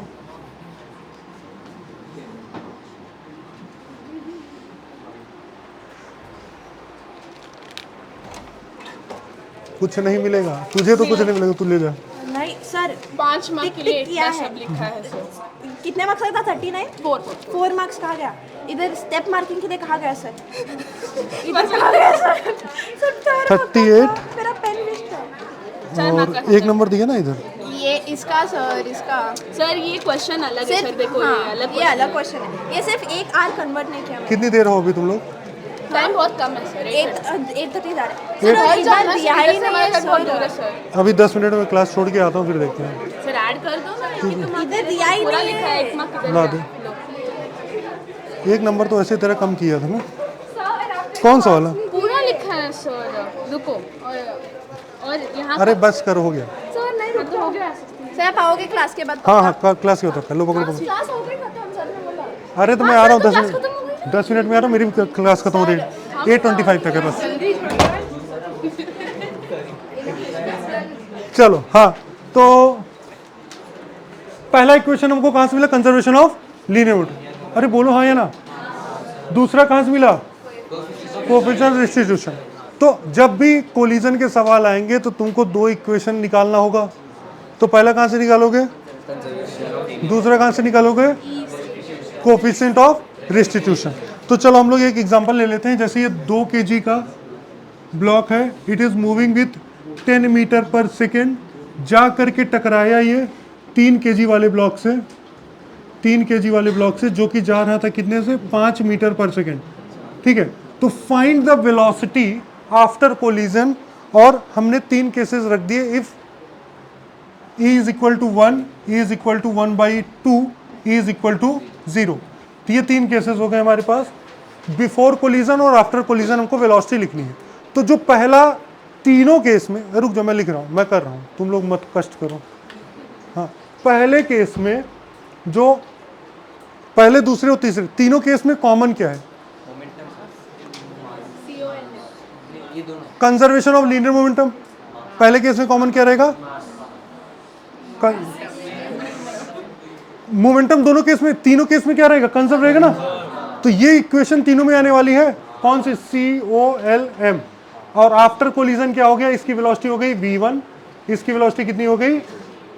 कुछ नहीं मिलेगा तुझे, तो कुछ नहीं मिलेगा, तू ले जा। नहीं सर, 5 मार्क के लिए किया इतना है। सब लिखा है सर। कितने मार्क्स का था? 39? 4 मार्क्स कहाँ गया? इधर स्टेप मार्किंग के लिए कहाँ गया सर? इधर कहाँ गया सर? सर 38 मेरा पेन वेस्ट है। 4 मार्क का और एक नंबर दिया ना इधर। ये इसका सर, इसका सर ये क्वेश्चन अलग है सर, देखो ये अलग क्वेश्चन है। ये सिर्फ एक आर कन्वर्ट नहीं किया मैंने। कितनी देर हो अभी तुम लोग? टाइम बहुत कम है सर। 8:30 जा रहा है एक- सर। इधर दिया ही नहीं है बहुत दूर है सर। अभी 10 मिनट में क्लास छोड़ के आता हूँ, फिर देखते हैं। सर ऐड कर दो ना, ये तो इधर दिया ही पूरा नहीं लिखा है। है। 1 मार्क ला दे। एक नंबर तो ऐसे तेरा कम किया था ना, कौन सा वाला? पूरा लिखा है सर, रुको। और यहाँ अरे बस कर, हो गया। सर नहीं रुको, हो गया। सर आप आओगे क्लास के बाद? हाँ हाँ क्लास के होता है, लो पकड़ो पकड़ो। क्लास हो गई खत्म, सर ने बोला। अरे तो मैं आ रहा हूँ तो 10 क्लास मिनट, खत्म हो गई। 10 मिनट में आ रहा हूँ, मेरी भी क्लास खत्म हो रही है। 8:25 तक है बस। चलो हाँ, तो पहला इक्वेशन हमको कहाँ से मिला? Conservation of linear momentum. अरे बोलो हाँ या ना। दूसरा कहाँ से मिला? Coefficient of restitution. तो जब भी कोलिजन के सवाल आएंगे तो तुमको दो इक्वेशन निकालना होगा। तो पहला कहाँ से निकालोगे? दूसरा कहाँ से निकालोगे? Coefficient of restitution. तो चलो हम लोग एक एग्जांपल ले लेते हैं। जैसे ये 2 kg का ब्लॉक है, it is moving with 10 metre per second, जा करके टकराया ये 3 kg वाले ब्लॉक से, 3 kg वाले ब्लॉक से, जो कि जा रहा था कितने से, 5 मीटर पर सेकेंड। ठीक है, तो find the velocity after collision, और हमने 3 केसेस रख दिए। If E is equal to 1, E is equal to 1/2, E is equal to 0। तो ये 3 केसेस हो गए हमारे पास। बिफोर कोलिजन और आफ्टर कोलिजन हमको वेलोसिटी लिखनी है। तो जो पहला तीनों केस में, रुक जाओ मैं लिख रहा हूँ, मैं कर रहा हूँ, तुम लोग मत कष्ट करो। हाँ, पहले केस में जो पहले, दूसरे और तीसरे तीनों केस में कॉमन क्या है? ये दोनों कंजर्वेशन ऑफ लीनियर मोमेंटम। पहले केस में कॉमन क्या रहेगा? मोमेंटम दोनों केस में, तीनों केस में क्या रहेगा? कंजर्व रहेगा ना। तो ये इक्वेशन तीनों में आने वाली है, कौन सी? COLM। और आफ्टर कोलिजन क्या हो गया? इसकी वेलोसिटी हो गई v1, इसकी वेलोसिटी कितनी हो गई?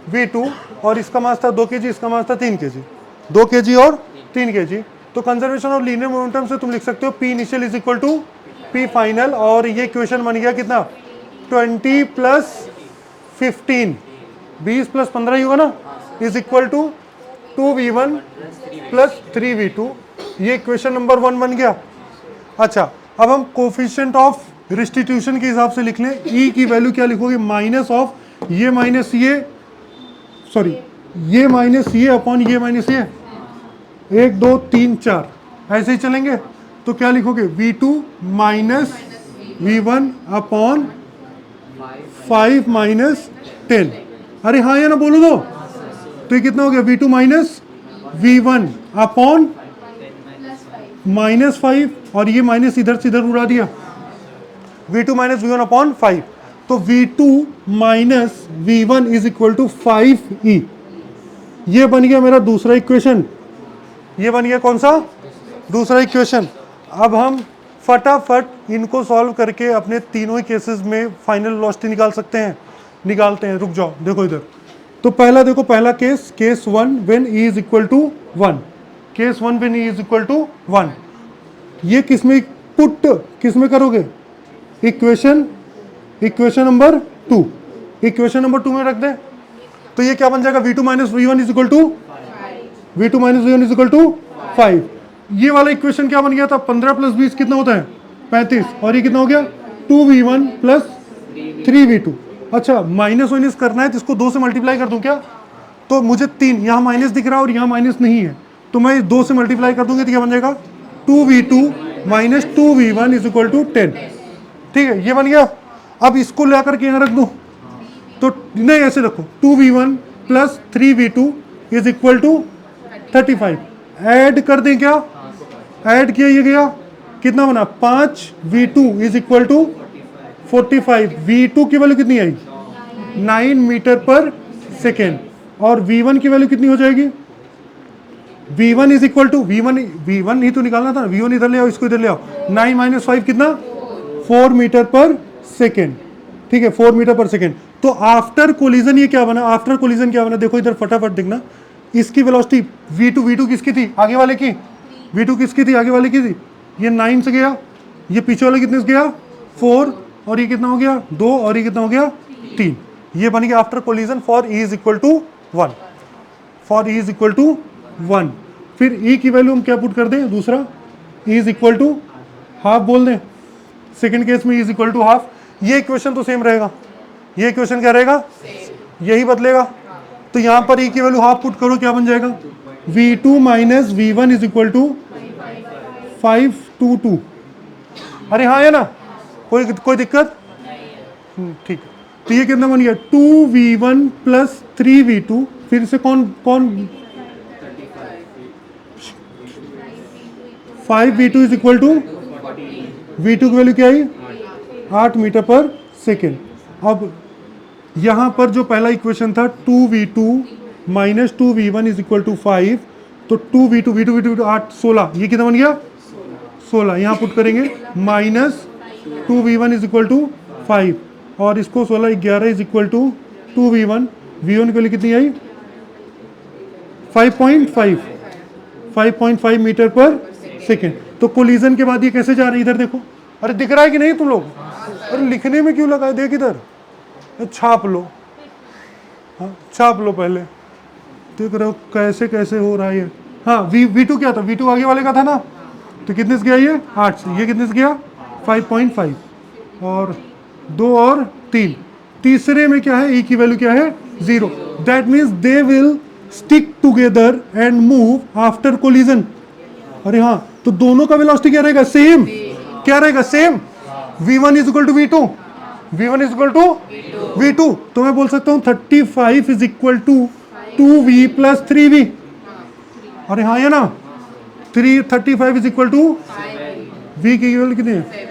v2, और इसका मास था 2 kg, इसका मास था 3 kg, 2 kg और 3 kg। तो कंजर्वेशन ऑफ लीनियर मोमेंटम से तुम लिख सकते हो P initial is equal to P final, और ये इक्वेशन बन गया कितना? 20 + 15, 20 + 15 ही होगा ना, is equal to 2v1 + 3v2। ये इक्वेशन नंबर 1 बन गया। अच्छा, अब हम कोफिशिएंट ऑफ रिस्टिट्यूशन के हिसाब से लिख लें। E की वैल्यू क्या लिखोगे? माइनस ऑफ ये माइनस ये, सॉरी ये माइनस ये अपॉन ये माइनस ये, 1 2 3 4 ऐसे ही चलेंगे। तो क्या लिखोगे? v2 minus v1 upon 5 minus 10। अरे हाँ या ना बोलो दो। तो ये कितना हो गया? v2 माइनस v1 अपॉन -5, और ये माइनस इधर से इधर उड़ा दिया, v2 माइनस v1 अपॉन 5। तो v2 minus v1 is equal to 5e। ये बन गया मेरा दूसरा इक्वेशन। ये बन गया कौन सा? दूसरा इक्वेशन। अब हम फटाफट इनको सॉल्व करके अपने तीनों ही केसेस में फाइनल वेलोसिटी निकाल सकते हैं। निकालते हैं, रुक जाओ, देखो इधर। तो पहला देखो, पहला case, case 1 when E is equal to 1, case 1 when E is equal to 1। ये किसमें पुट, किसमें करोगे? इक्वेशन नंबर 2, इक्वेशन नंबर 2 में रख दे। तो ये क्या बन जाएगा? v2 minus v1 is equal to, v2 minus v1 is equal to 5। ये वाला इक्वेशन क्या बन गया था? 15 + 20 कितना होता है? 35, और ये कितना हो गया? 2v1 + 3v2। अच्छा, माइनस वाइनस करना है तो इसको 2 से मल्टीप्लाई कर दूं क्या? तो मुझे 3 यहाँ माइनस दिख रहा है और यहाँ माइनस नहीं है, तो मैं 2 से मल्टीप्लाई कर दूंगी तो क्या बन जाएगा? 2v2 minus 2v1 is equal to 10। ठीक है, ये बन गया। अब इसको ला करके यहाँ रख दो, तो नहीं ऐसे रखो, 2v1 + 3v2 is equal to 35। Add कर दें क्या? ऐड किया, ये गया कितना बना? 5v2 is equal to 45। v2 की वैल्यू कितनी आई? 9 मीटर पर सेकेंड। और v1 की वैल्यू कितनी हो जाएगी? v1 is equal to, v1 ही तो निकालना था, v1 इधर ले आओ, इसको इधर ले आओ। 9 - 5 कितना? 4 मीटर पर सेकेंड। ठीक है, 4 मीटर पर सेकेंड। तो आफ्टर कोलिजन ये क्या बना? आफ्टर कोलिजन क्या बना? देखो इधर फटाफट देखना। इसकी वेलोसिटी v2 किसकी थी? आगे वाले की। v2 किसकी थी? आगे वाले की थी। ये 9 से गया, ये पीछे वाले कितने से गया? 4, और ये कितना हो गया? 2, और ये कितना हो गया? 3। ये बन गया after collision for E is equal to 1, for E is equal to 1। फिर E की वैल्यू हम क्या पुट कर दें? दूसरा E is equal to half बोल दें। सेकेंड केस में E is equal to half. ये इक्वेशन तो सेम रहेगा, ये इक्वेशन क्या रहेगा? यही बदलेगा। तो यहाँ पर E की वैल्यू हाफ पुट करो, क्या बन जाएगा? v2 minus v1 is equal to 522। अरे हाँ है ना, कोई दिक्कत? ठीक है। तो ये कितना बन गया? 2v1 + 3v2। फिर से कौन 5v2 is equal to, v2 की वैल्यू क्या आई? 8 मीटर पर सेकेंड। अब यहाँ पर जो पहला इक्वेशन था 2v2 minus 2v1 is equal to 5, तो 2v2 v2 8 16, ये कितना बन गया? 16। यहाँ पुट करेंगे minus 2v1 is equal to 5, और इसको 16 11 is equal to 2v1। v1 के लिए कितनी आई? 5.5 मीटर पर सेकेंड। तो कोलिजन के बाद ये कैसे जा रही है, इधर देखो, अरे दिख रहा है कि नहीं तुम लोग, अरे लिखने में क्यों लगा है, देख इधर, छाप लो, हाँ छाप लो पहले, देख रहे हो कैसे कैसे हो रहा है ये। हाँ V2 क्या था, V2 आगे वाले का था ना, तो कितने से गया ये 8 से, ये कितने से गया 5.5, और 2 और 3, तीसरे में क्या है, E की वैल्यू क्या है 0, that means they will stick together and move after collision. अरे हाँ, तो दोनों का वेलोसिटी क्या रहेगा, सेम, क्या रहेगा same, V1 is equal to V2, V1 is equal to V2, तो मैं बोल सकता हूँ 35 is equal to 2V plus 3V। अरे हाँ ये ना, 35 इज इक्वल टू V की वैल्यू कितनी है,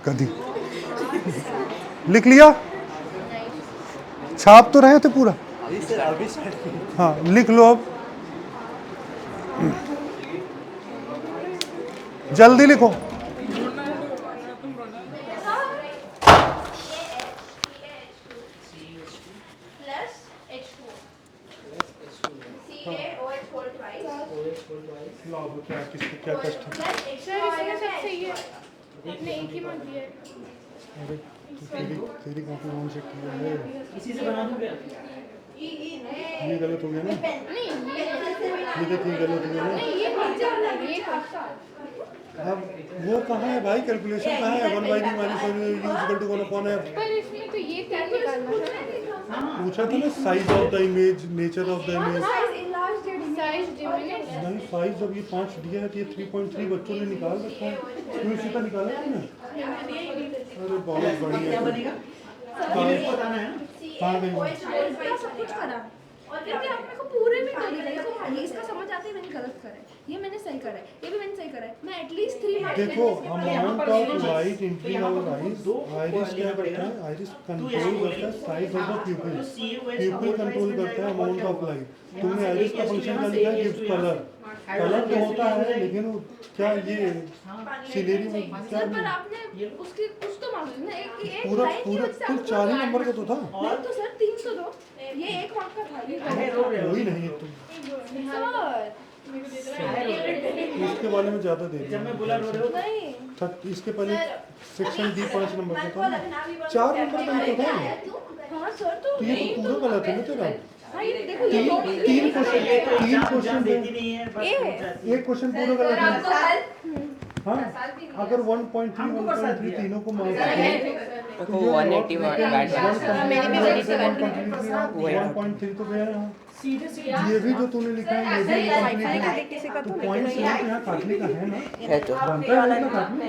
गधी, लिख लिया, छाप तो रहे थे पूरा, हाँ लिख लो अब, जल्दी लिखो। क्या कष्ट है, सर इसमें सबसे ये आपने एक ही मार्क दिया है। अरे तेरी कॉपी कौन से की है, इसी से बना दूं क्या? ये गलत हो गया ना, नहीं ये देखिए गलत हो गया ना, ये नीचे वाला है, ये कौन अब वो कहाँ है भाई, कैलकुलेशन कहाँ है, 1/2 माइनस 1 इक्वल टू 1/f, पर इसमें तो ये क्या निकालना था, पूछा था ना size of the image, nature of the image, size diminish. नहीं साइज जब ये 5 दिया है तो ये 3.3 बच्चों ने निकाल रखा है, क्यों इसी का निकाला है ना, अरे बहुत बढ़िया, क्या बनेगा? ये मेरे को बताना है ना। कहाँ गई, सब कुछ करा और फिर भी आपने को पूरे में कर दिया, देखो ये इसका समझ आते ही मैंने गलत करा है, ये मैंने सही करा है, ये भी मैंने सही करा है, मैं एटलीस्ट 3 मार्क्स देखो amount of light entry our eyes, iris क्या करता है, आइरिस कंट्रोल करता है size of the pupil, pupil control करता है अमाउंट ऑफ लाइट, तुमने आइरिस का फंक्शन क्या लिखा है, गिव्स कलर, कलर तो होता है लेकिन वो क्या ये सिनेरी में क्या, सर पर आपने उसकी कुछ तो मालूम है ना, एक पूरा लाइन की पूरा वजह से कुल आपको 4 ही पता है। नंबर का तो था, नहीं तो सर 3 तो दो, ये 1 मार्क का था, ये वही नहीं तुम सर इसके बारे में ज्यादा दे जब मैं दिया, बोला रो रहे हो नहीं इसके पहले सेक्शन डी 5 नंबर का था ना, 4 नंबर का ही तो था, हाँ सर तो तो ये तो पूरा गलत है ना तेरा, हाँ ये देखो ये दो 3 क्वेश्चन देती नहीं है बस ये एक क्वेश्चन पूरा गलत है, हाँ अगर 1.3 1.3 तीनों को मार्क्स दो को 180 वाट बैठ 1.3 तो गया यहाँ, सीधे सीधे ये भी जो तूने लिखा है ये भी कंप्लीट है, तो पॉइंट तो यहाँ काटने का है ना, है तो बनता है ना काटने,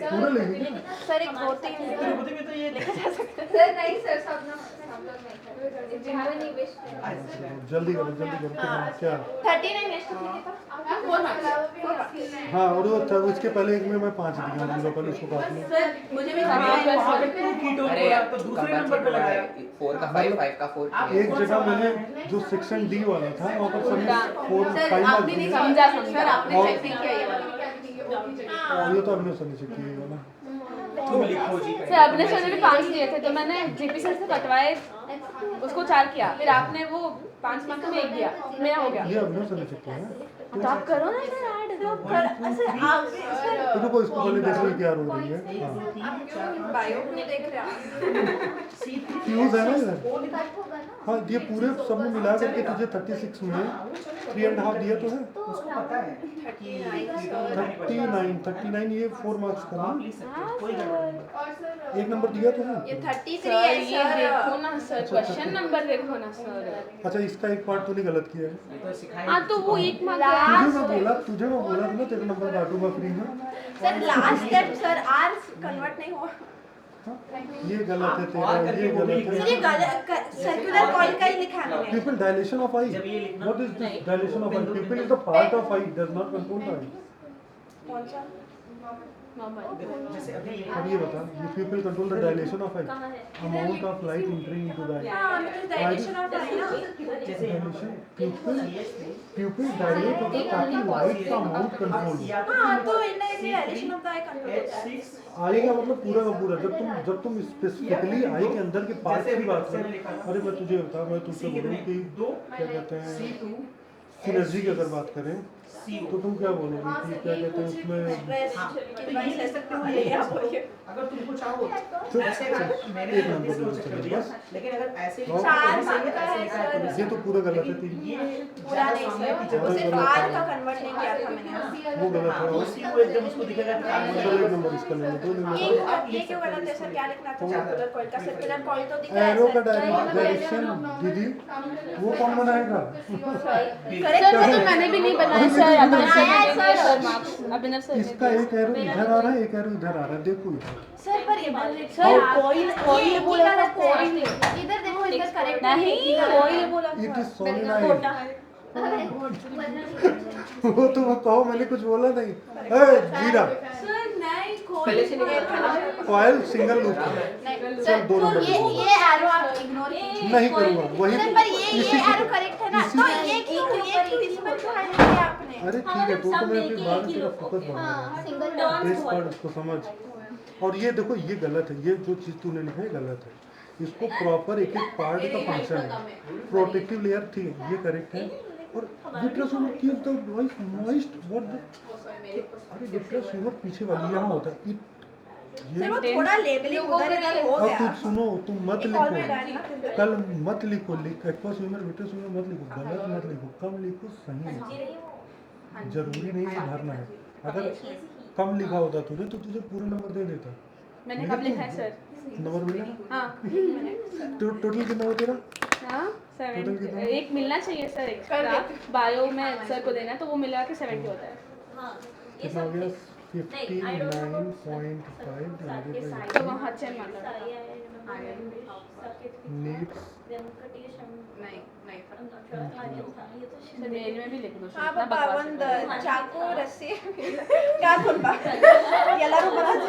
पूरा लेंगे ना, सर एक 2-3 तिरुपति में तो ये सर नहीं सर सब ना जल्दी करो कितना क्या, 39 वेस्ट कितने था 4 मार्क्स हाँ और वो था उसके पहले एक में मैं 5 दिया हूँ, पहले उसको काट लो, सर मुझे भी वहाँ पे 2 कीटोन अरे बोला तो दूसरे नंबर पे लगाया 4 का 5 5 का 4 एक जगह मैंने जो सेक्शन डी वाला था वहाँ पर सबने 4 5 मार्क्स दिए, समझा समझा आपने और- चेक नहीं किया ये वाला और ये तो हमने समझ किया है ना, तुम लिखो जी सर अपने सर ने 5 दिए थे तो मैंने जीपी सर से कटवाए, उसको 4 किया, फिर आपने वो 5 मार्क्स में 1 दिया, मेरा हो गया। ये हमने समझ किया है, तो आप करो ना सर ऐड तो कर सर आप सर तो देखो इसको पहले देखो ये क्या हो रही है, हाँ बायो में देख रहे हैं फ्यूज है ना इधर, हाँ ये पूरे सब में मिला करके तुझे 36 में 3.5 दिया तो है, उसको पता है कि 39 ये 4 मार्क्स का ना, कोई गड़बड़ नहीं। एक नंबर दिया तो है, ये 33 सर है ये देखो सर ना सर, क्वेश्चन नंबर देखो ना सर। अच्छा इसका एक पार्ट तूने गलत किया है, तो सिखाया हाँ तो वो 1 मार्क्स तुझे मैं बोला था ना तेरे नंबर बांटूंगा फ्री में, sir last step sir R convert नहीं हुआ हाँ? ये गलत है तेरा, ये गलत सर है, ये सर्कुलर कॉइल का ही लिखा है मैंने pupil dilation of eye, जब ये लिखना what is this dilation of eye, pupil is the part of eye, does not control the eye, कौन सा जैसे अभी ये अब ये बता, ये pupil control the dilation of eye, amount of light entering into the eye, हाँ मतलब डायलेशन ऑफ आई ना जैसे dilation, pupil dilate होता है ताकि light का amount control हो, हाँ तो indirectly dilation of the I control होता है आई का मतलब पूरा का पूरा, जब तुम स्पेसिफिकली आई के अंदर के पार्ट की बात करो, अरे मैं तुझे बता, मैं तुझसे बोलूँ कि क्या कहते हैं सिनर्जी की अगर बात करें तो तुम क्या बोलोगे कि क्या कहते हैं उसमें अगर तुमको चाहो तो ऐसे मैंने एक नंबर सोच दो कर दिया लेकिन अगर ऐसे और चार मार्क का है सर। ये तो पूरा गलत है तीन पूरा नहीं सर, सिर्फ आर का कन्वर्ट नहीं किया था मैंने। वो गलत है और उसी को एकदम उसको दिखेगा कि चलो एक नंबर इसका लेंगे दो नंबर ये क्यों गलत है सर? क्या लिखना था? सर्कुलर कॉइल का सर्कुलर कॉइल तो दिख रहा है एरो का सर। डायरेक्शन दीदी वो कौन बनाएगा सर वो तो मैंने भी नहीं बनाया सर, अभिनव सर ने दिए सर मार्क्स, अभिनव सर ने इसका एक एरो इधर आ रहा है एक एरो इधर आ रहा है देखो इधर सर पर ये सर कोई बोला था कोई इधर देखो, इधर करेक्ट नहीं कोई बोला इट इज सोलिनाइड वो तुम कहो मैंने कुछ बोला नहीं जीरा सर नहीं पहले से निकाल कॉइल सिंगल लूप सर दो नंबर ये एरो आप इग्नोर कीजिए। नहीं करूंगा वही सर पर ये एरो करेक्ट है ना, तो ये क्यों इस पर क्यों हाईलाइट किया आपने? अरे ठीक है तो मैं फिर बाद में तेरा फोकस बढ़ाऊंगा सिंगल बेस पढ़ उसको समझ और ये देखो ये गलत है ये जो चीज़ तूने लिखा है गलत है इसको प्रॉपर एक एक पार्ट का फंक्शन है प्रोटेक्टिव लेयर ठीक है ये करेक्ट है और डिप्रेशन की the voice moist what the अरे डिप्रेशन पीछे वाली यहाँ होता है it सर वो थोड़ा लेबलिंग उधर इधर हो अब गया। तुम सुनो तुम मत एक और लिखो में डालना फिर। कल मत लिखो एक्वा स्विमर विटर स्विमर मत लिखो गलत मत लिखो कम लिखो सही लिखो जरूरी नहीं है भरना है अगर कम लिखा होता तूने तो तुझे पूरा नंबर दे देता मैंने कब लिखा है सर? नंबर मिला हाँ तो टोटल कितना हुआ तेरा हाँ Total 70 कितना? एक मिलना चाहिए सर एक्स्ट्रा बायो में सर को देना है तो वो मिला के 70 होता है। कितना हो गया 59.5 तो वहाँ अच्छे मार्क्स नीड्स सर मेल में भी लिख दो सर, हाँ इतना पापा बकवास ಒಂದು है। ಚಾಕು ರಸ್ಸಿ क्या सुनबा ಎಲ್ಲರೂ ಬರೋದು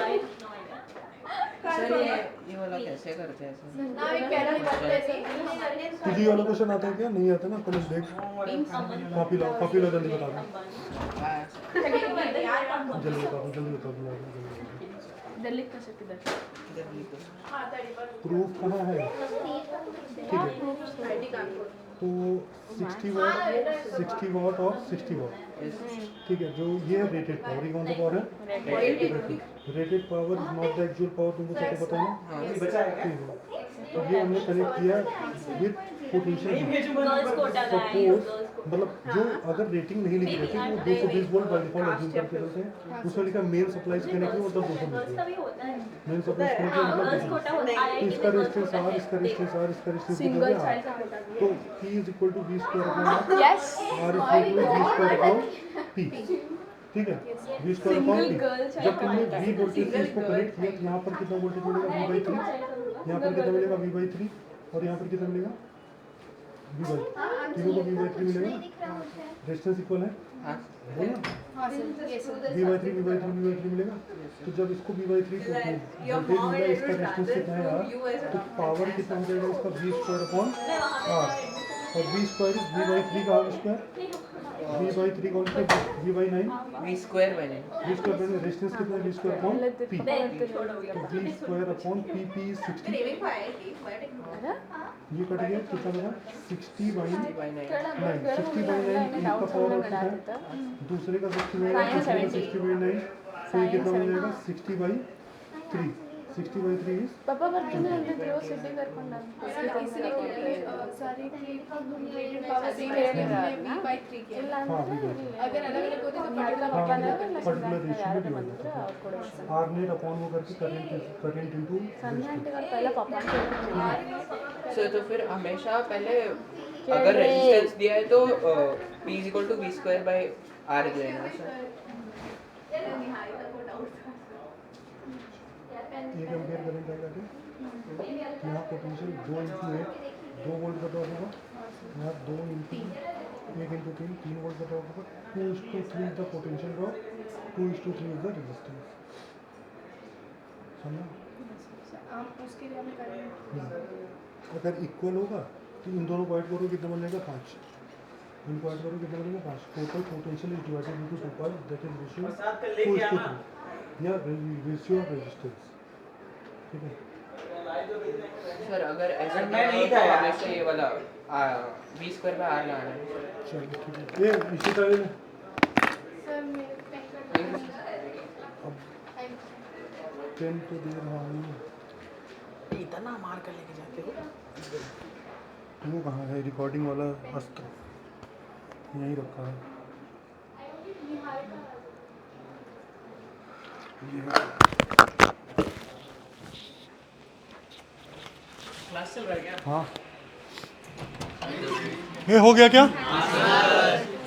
सर ये वाला कैसे करते हैं सर? ನಾವೀಗ ಪೆನ್ ಬರ್ತೀವಿ तुझे ये वाला क्वेश्चन आता है क्या नहीं आता ना कॉलेज देख कॉपी लो जल्दी बता दो जल्दी बता दो जल्दी इधर लिख कर सकते इधर प्रूफ कहाँ है ठीक है तो 60 वाट और 60 वाट ठीक है जो ये रेटेड पावर ये कौन सा पावर है rated power is not the actual power तुमको सबको पता है ना ठीक है तो ये हमने कनेक्ट किया विद पोटेंशियल सपोज मतलब जो अगर रेटिंग नहीं लिखी रहती वो 220 वोल्ट बाय डिफॉल्ट अज्यूम करके चलते हैं उसमें लिखा मेन सप्लाई से कनेक्ट मतलब 220 मेन सप्लाई से कनेक्ट मतलब तो इसका रेजिस्टेंस R इसका रेजिस्टेंस R इसका रेजिस्टेंस सिंगल साइड का होता तो P is equal to V square upon yes R is equal to V square upon P ठीक है V square upon Single P girl child जब का तुमने होता है। V वोल्टेज से इसको कनेक्ट किया तो यहाँ पर कितना वोल्टेज मिलेगा V/3 यहाँ पर कितना मिलेगा V/3 और यहाँ पर कितना मिलेगा V/3 तीनों को V/3 मिलेगा रेजिस्टेंस इक्वल है बोलो V/3 मिलेगा तो जब इसको V/3 तो वोल्टेज मिला इसका रेजिस्टेंस कितना है R तो पावर कितना हो जाएगा इसका V स्क्वायर अपॉन R और V स्क्वायर V/3 का होल स्क्वायर V/3 का whole square V/9 V square मैंने V स्क्वायर में रेजिस्टेंस कितना है V स्क्वायर अपॉन P तो V स्क्वायर अपॉन P 60 ये कट गया कितना होगा 60/9 का पावर आउटपुट है दूसरे का 60/9 तीसरे का 60/9 तो ये कितना हो जाएगा 60/3 60/3 इज पापा ಬರ್ತೀನಿ ಅಂದಿದ್ರು ಸಿಟಿ ಕರ್ಕೊಂಡು हाँ अगर अलग अलग होते तो पर्टिकुलर रेशियो में डिवाइड आर नेट अपॉन वो करके करंट इनटू पहले पापा सर तो फिर हमेशा पहले अगर रेजिस्टेंस दिया है तो P is equal to V square by R देना सर एक एम्पियर करंट आएगा तो यहाँ पोटेंशियल 2 वोल्ट का ड्रॉप होगा यहाँ 2 इंटू 1 इंटू 3 वोल्ट का ड्रॉप होगा 2:3 is the potential drop 2:3 is the resistance समझा उसके लिए हमें करेंगे अगर इक्वल होगा तो इन दोनों को ऐड करो कितना बनेगा 5 इनको ऐड करो कितना बनेगा 5 total potential is divided into 2 pi that is ratio 4:3 या रेशियो ऑफ रेजिस्टेंस ठीक है सर अगर ऐसा मैं नहीं तो था यार। हमेशा ये वाला v स्क्वायर बाय r लाना है। चलो ठीक है, ये इसी तरह पेन तो दे रहा हूँ। इतना मार कर लेके जाते हो। वो कहाँ है रिकॉर्डिंग वाला अस्त्र? यहीं रखा है। क्लास चल रहा है क्या? हाँ, ये हो गया क्या?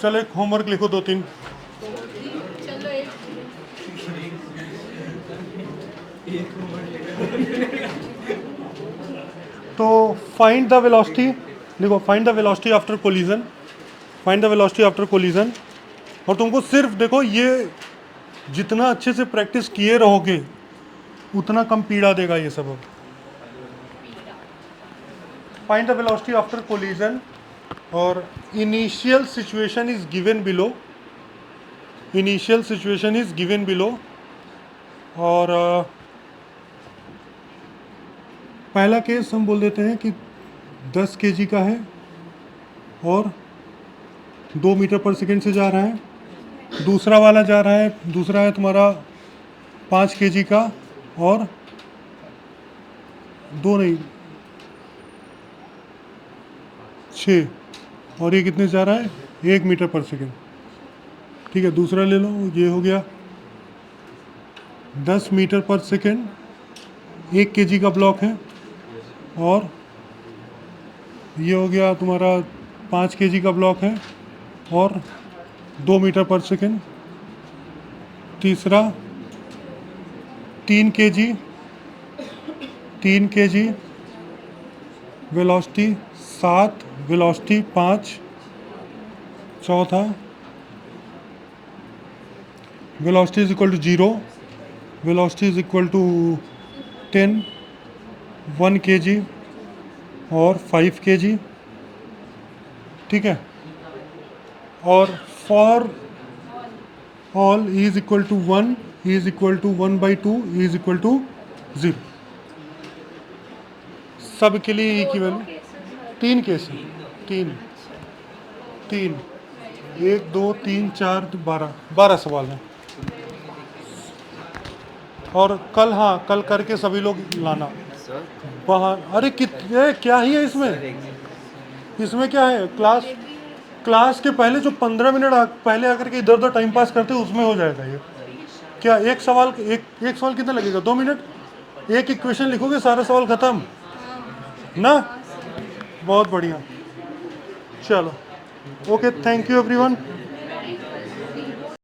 चलो एक होमवर्क लिखो 2-3। तो फाइंड द वेलोसिटी, देखो find the velocity after collision, find the velocity after collision. और तुमको सिर्फ देखो ये जितना अच्छे से प्रैक्टिस किए रहोगे उतना कम पीड़ा देगा ये सब। Find the velocity after collision और initial situation is given below, initial situation is given below. और पहला केस हम बोल देते हैं कि 10 kg का है और 2 मीटर पर सेकेंड से जा रहा है। दूसरा वाला जा रहा है, दूसरा है तुम्हारा 5 kg का और 2 नहीं 6, और ये कितने से जा रहा है? 1 मीटर पर सेकेंड। ठीक है, दूसरा ले लो, ये हो गया 10 मीटर पर सेकेंड, 1 kg का ब्लॉक है, और ये हो गया तुम्हारा 5 kg का ब्लॉक है और 2 मीटर पर सेकेंड। तीसरा 3 kg, वेलोसिटी 7, वेलोसिटी 5। चौथा velocity is equal to 0, velocity is equal to 10, 1 kg और 5 kg। ठीक है, और for all is equal to 1, is equal to 1/2, is equal to 0। सब के लिए एक ही वैल्यू। 3 केस है, 3 1 2 3 4 12 सवाल हैं। और कल, हाँ कल करके सभी लोग लाना बाहर। अरे कितने क्या ही है इसमें? इसमें क्या है? क्लास के पहले जो 15 मिनट पहले आकर के इधर उधर टाइम पास करते हैं उसमें हो जाएगा ये। क्या एक सवाल कितना लगेगा? 2 मिनट। एक इक्वेशन लिखोगे सारा सवाल खत्म ना। बहुत बढ़िया, चलो ओके, थैंक यू एवरीवन।